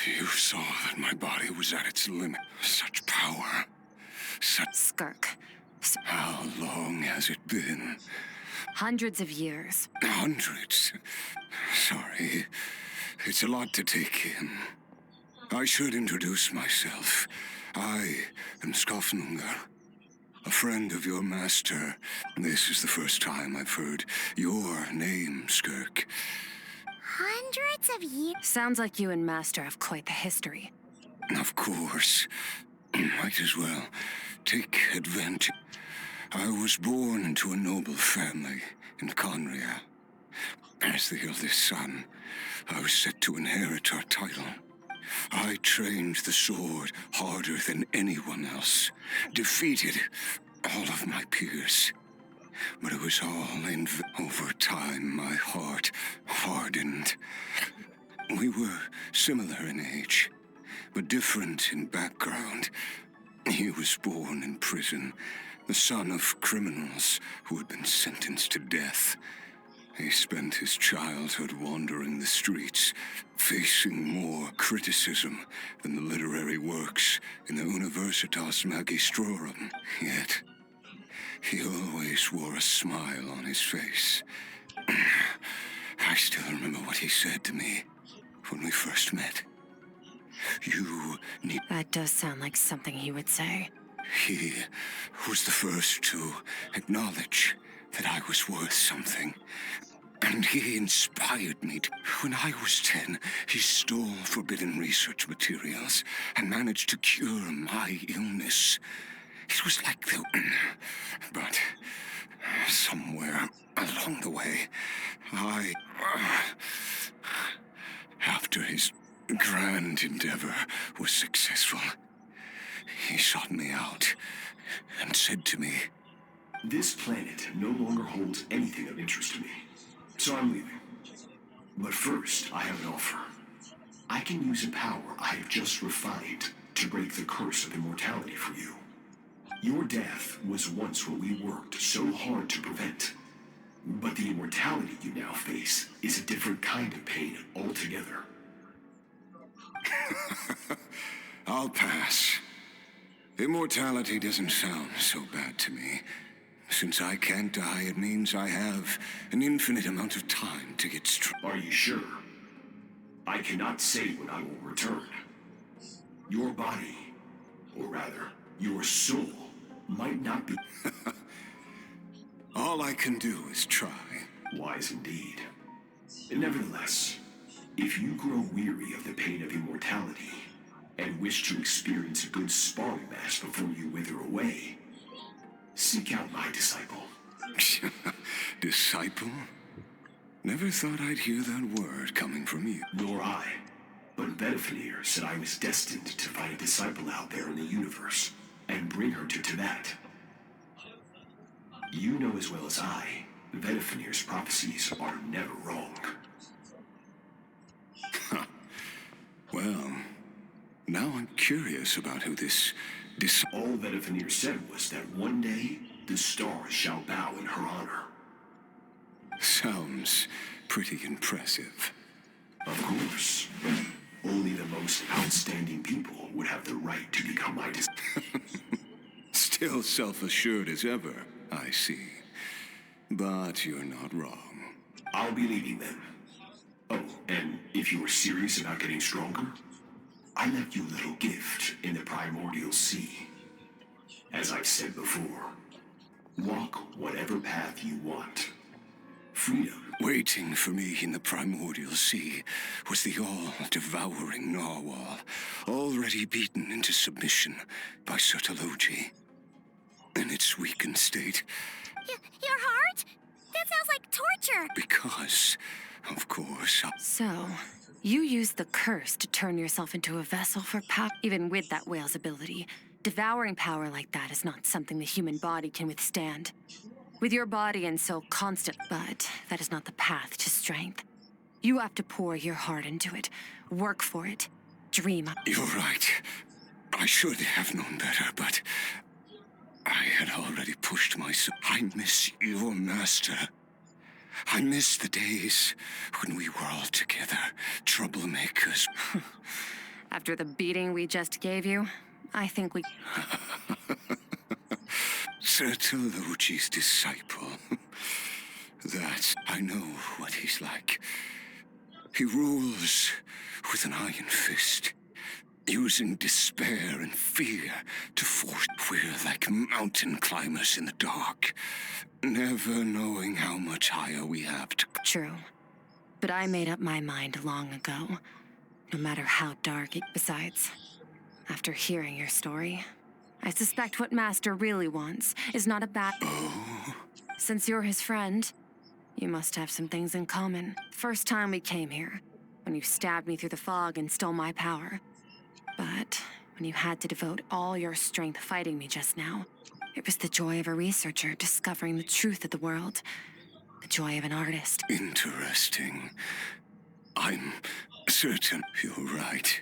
You saw that my body was at its limit. Such power. Such... Skirk. How long has it been? Hundreds of years. Hundreds? Sorry. It's a lot to take in. I should introduce myself. I am Skofnungar, a friend of your master. This is the first time I've heard your name, Skirk. Hundreds of years? Sounds like you and Master have quite the history. Of course. Might as well take advantage. I was born into a noble family in Conria. As the eldest son, I was set to inherit our title. I trained the sword harder than anyone else, defeated all of my peers. But it was all in over time my heart hardened. We were similar in age, but different in background. He was born in prison, the son of criminals who had been sentenced to death. He spent his childhood wandering the streets, facing more criticism than the literary works in the Universitas Magistrorum. Yet, he always wore a smile on his face. I still remember what he said to me when we first met. You need... That does sound like something he would say. He was the first to acknowledge that I was worth something. And he inspired me to... When I was 10, he stole forbidden research materials and managed to cure my illness. It was like the... But somewhere along the way, after his grand endeavor was successful, he sought me out and said to me, "This planet no longer holds anything of interest to me, so I'm leaving. But first, I have an offer. I can use a power I have just refined to break the curse of immortality for you. Your death was once what we worked so hard to prevent. But the immortality you now face is a different kind of pain altogether." I'll pass. Immortality doesn't sound so bad to me. Since I can't die, it means I have an infinite amount of time to get strong. Are you sure? I cannot say when I will return. Your body, or rather, your soul, might not be... All I can do is try. Wise indeed. Nevertheless, if you grow weary of the pain of immortality and wish to experience a good sparring match before you wither away, seek out my disciple. Disciple? Never thought I'd hear that word coming from you. Nor I. But Vedifenir said I was destined to find a disciple out there in the universe and bring her to Tibet. You know as well as I, Vedifenir's prophecies are never wrong. Well, now I'm curious about who this All Vedifenir said was that one day the stars shall bow in her honor. Sounds pretty impressive. Of course. Only the most outstanding people would have the right to become my disciple. Still self-assured as ever, I see. But you're not wrong. I'll be leaving then. Oh, and if you were serious about getting stronger, I left you a little gift in the primordial sea. As I've said before, walk whatever path you want. Freedom. Waiting for me in the primordial sea was the all-devouring narwhal, already beaten into submission by Sertologi. In its weakened state. Your heart? That sounds like torture. Because, of course... So, you used the curse to turn yourself into a vessel for power. Even with that whale's ability, devouring power like that is not something the human body can withstand. With your body and soul constant, but that is not the path to strength. You have to pour your heart into it, work for it, dream up. You're right. I should have known better, but I had already pushed myself. I miss your master. I miss the days when we were all together, troublemakers. After the beating we just gave you, I think we... Sertologi's disciple. That, I know what he's like. He rules with an iron fist, using despair and fear to force. We're like mountain climbers in the dark, never knowing how much higher we have to... True. But I made up my mind long ago, no matter how dark it... Besides, after hearing your story, I suspect what Master really wants is not a bad... Oh? Since you're his friend, you must have some things in common. First time we came here, when you stabbed me through the fog and stole my power. But when you had to devote all your strength fighting me just now, it was the joy of a researcher discovering the truth of the world. The joy of an artist. Interesting. I'm certain you're right.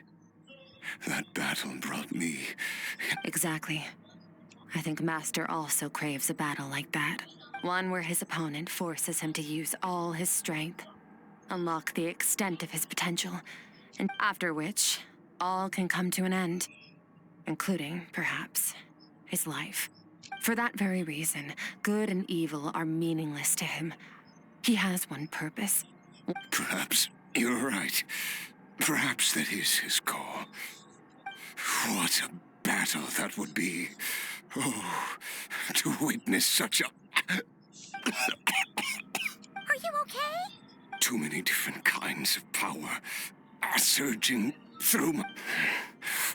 That battle brought me... Exactly. I think Master also craves a battle like that. One where his opponent forces him to use all his strength, unlock the extent of his potential, and after which, all can come to an end, including, perhaps, his life. For that very reason, good and evil are meaningless to him. He has one purpose. Perhaps you're right. Perhaps that is his call. What a battle that would be. Oh, to witness such a... Are you okay? Too many different kinds of power surging through my...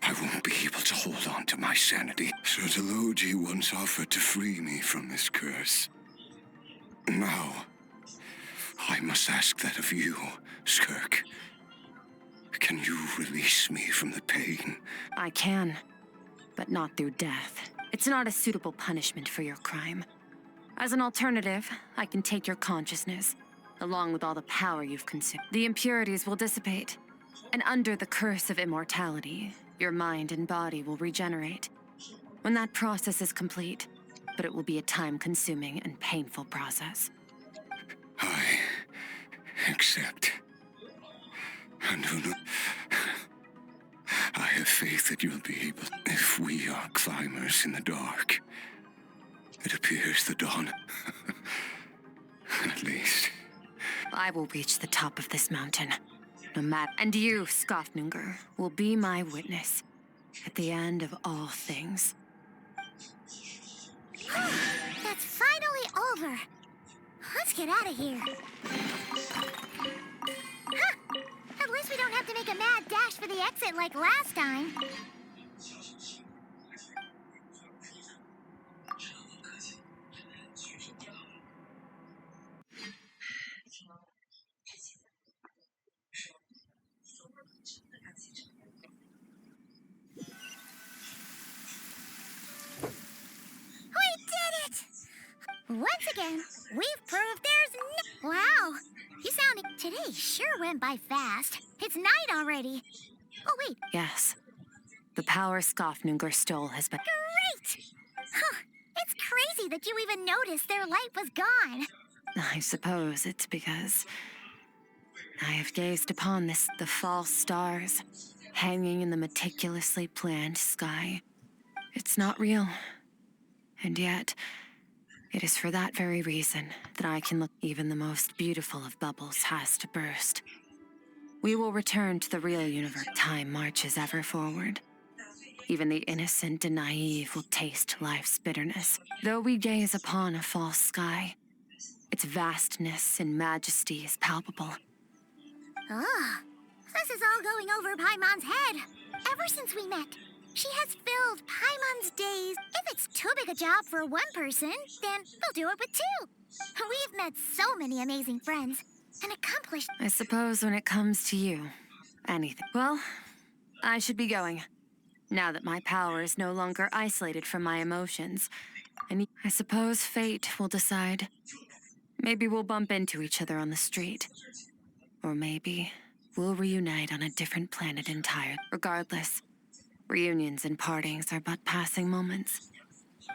I won't be able to hold on to my sanity. Sotology once offered to free me from this curse. Now, I must ask that of you, Skirk. Can you release me from the pain? I can, but not through death. It's not a suitable punishment for your crime. As an alternative, I can take your consciousness, along with all the power you've consumed. The impurities will dissipate, and under the curse of immortality, your mind and body will regenerate. When that process is complete, but it will be a time-consuming and painful process. I accept. And I have faith that you'll be able... If we are climbers in the dark, it appears the dawn. At least. I will reach the top of this mountain, no matter... And you, Skofnunger, will be my witness at the end of all things. That's finally over. Let's get out of here. Huh. At least we don't have to make a mad dash for the exit like last time. Once again, we've proved there's no... Wow, you sound... Today sure went by fast. It's night already. Oh, wait. Yes. The power Skofnunger stole has been... Great! Huh, it's crazy that you even noticed their light was gone. I suppose it's because I have gazed upon the false stars, hanging in the meticulously planned sky. It's not real. And yet... it is for that very reason that I can look. Even the most beautiful of bubbles has to burst. We will return to the real universe. Time marches ever forward. Even the innocent and naive will taste life's bitterness. Though we gaze upon a false sky, its vastness and majesty is palpable. Ah, this is all going over Paimon's head. Ever since we met, she has filled Paimon's days. If it's too big a job for one person, then we'll do it with two. We've met so many amazing friends and accomplished... I suppose when it comes to you, anything. Well, I should be going. Now that my power is no longer isolated from my emotions. And I suppose fate will decide. Maybe we'll bump into each other on the street. Or maybe we'll reunite on a different planet entirely. Regardless, reunions and partings are but passing moments.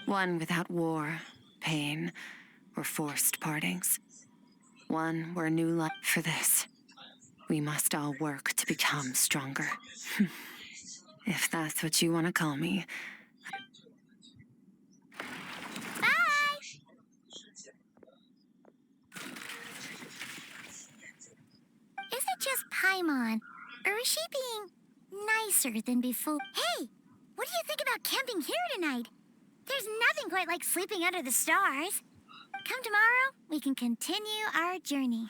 One without war, pain, or forced partings. One where new life... For this, we must all work to become stronger. If that's what you want to call me. Bye! Is it just Paimon, or is she being nicer than before? Hey, what do you think about camping here tonight? There's nothing quite like sleeping under the stars. Come tomorrow, we can continue our journey.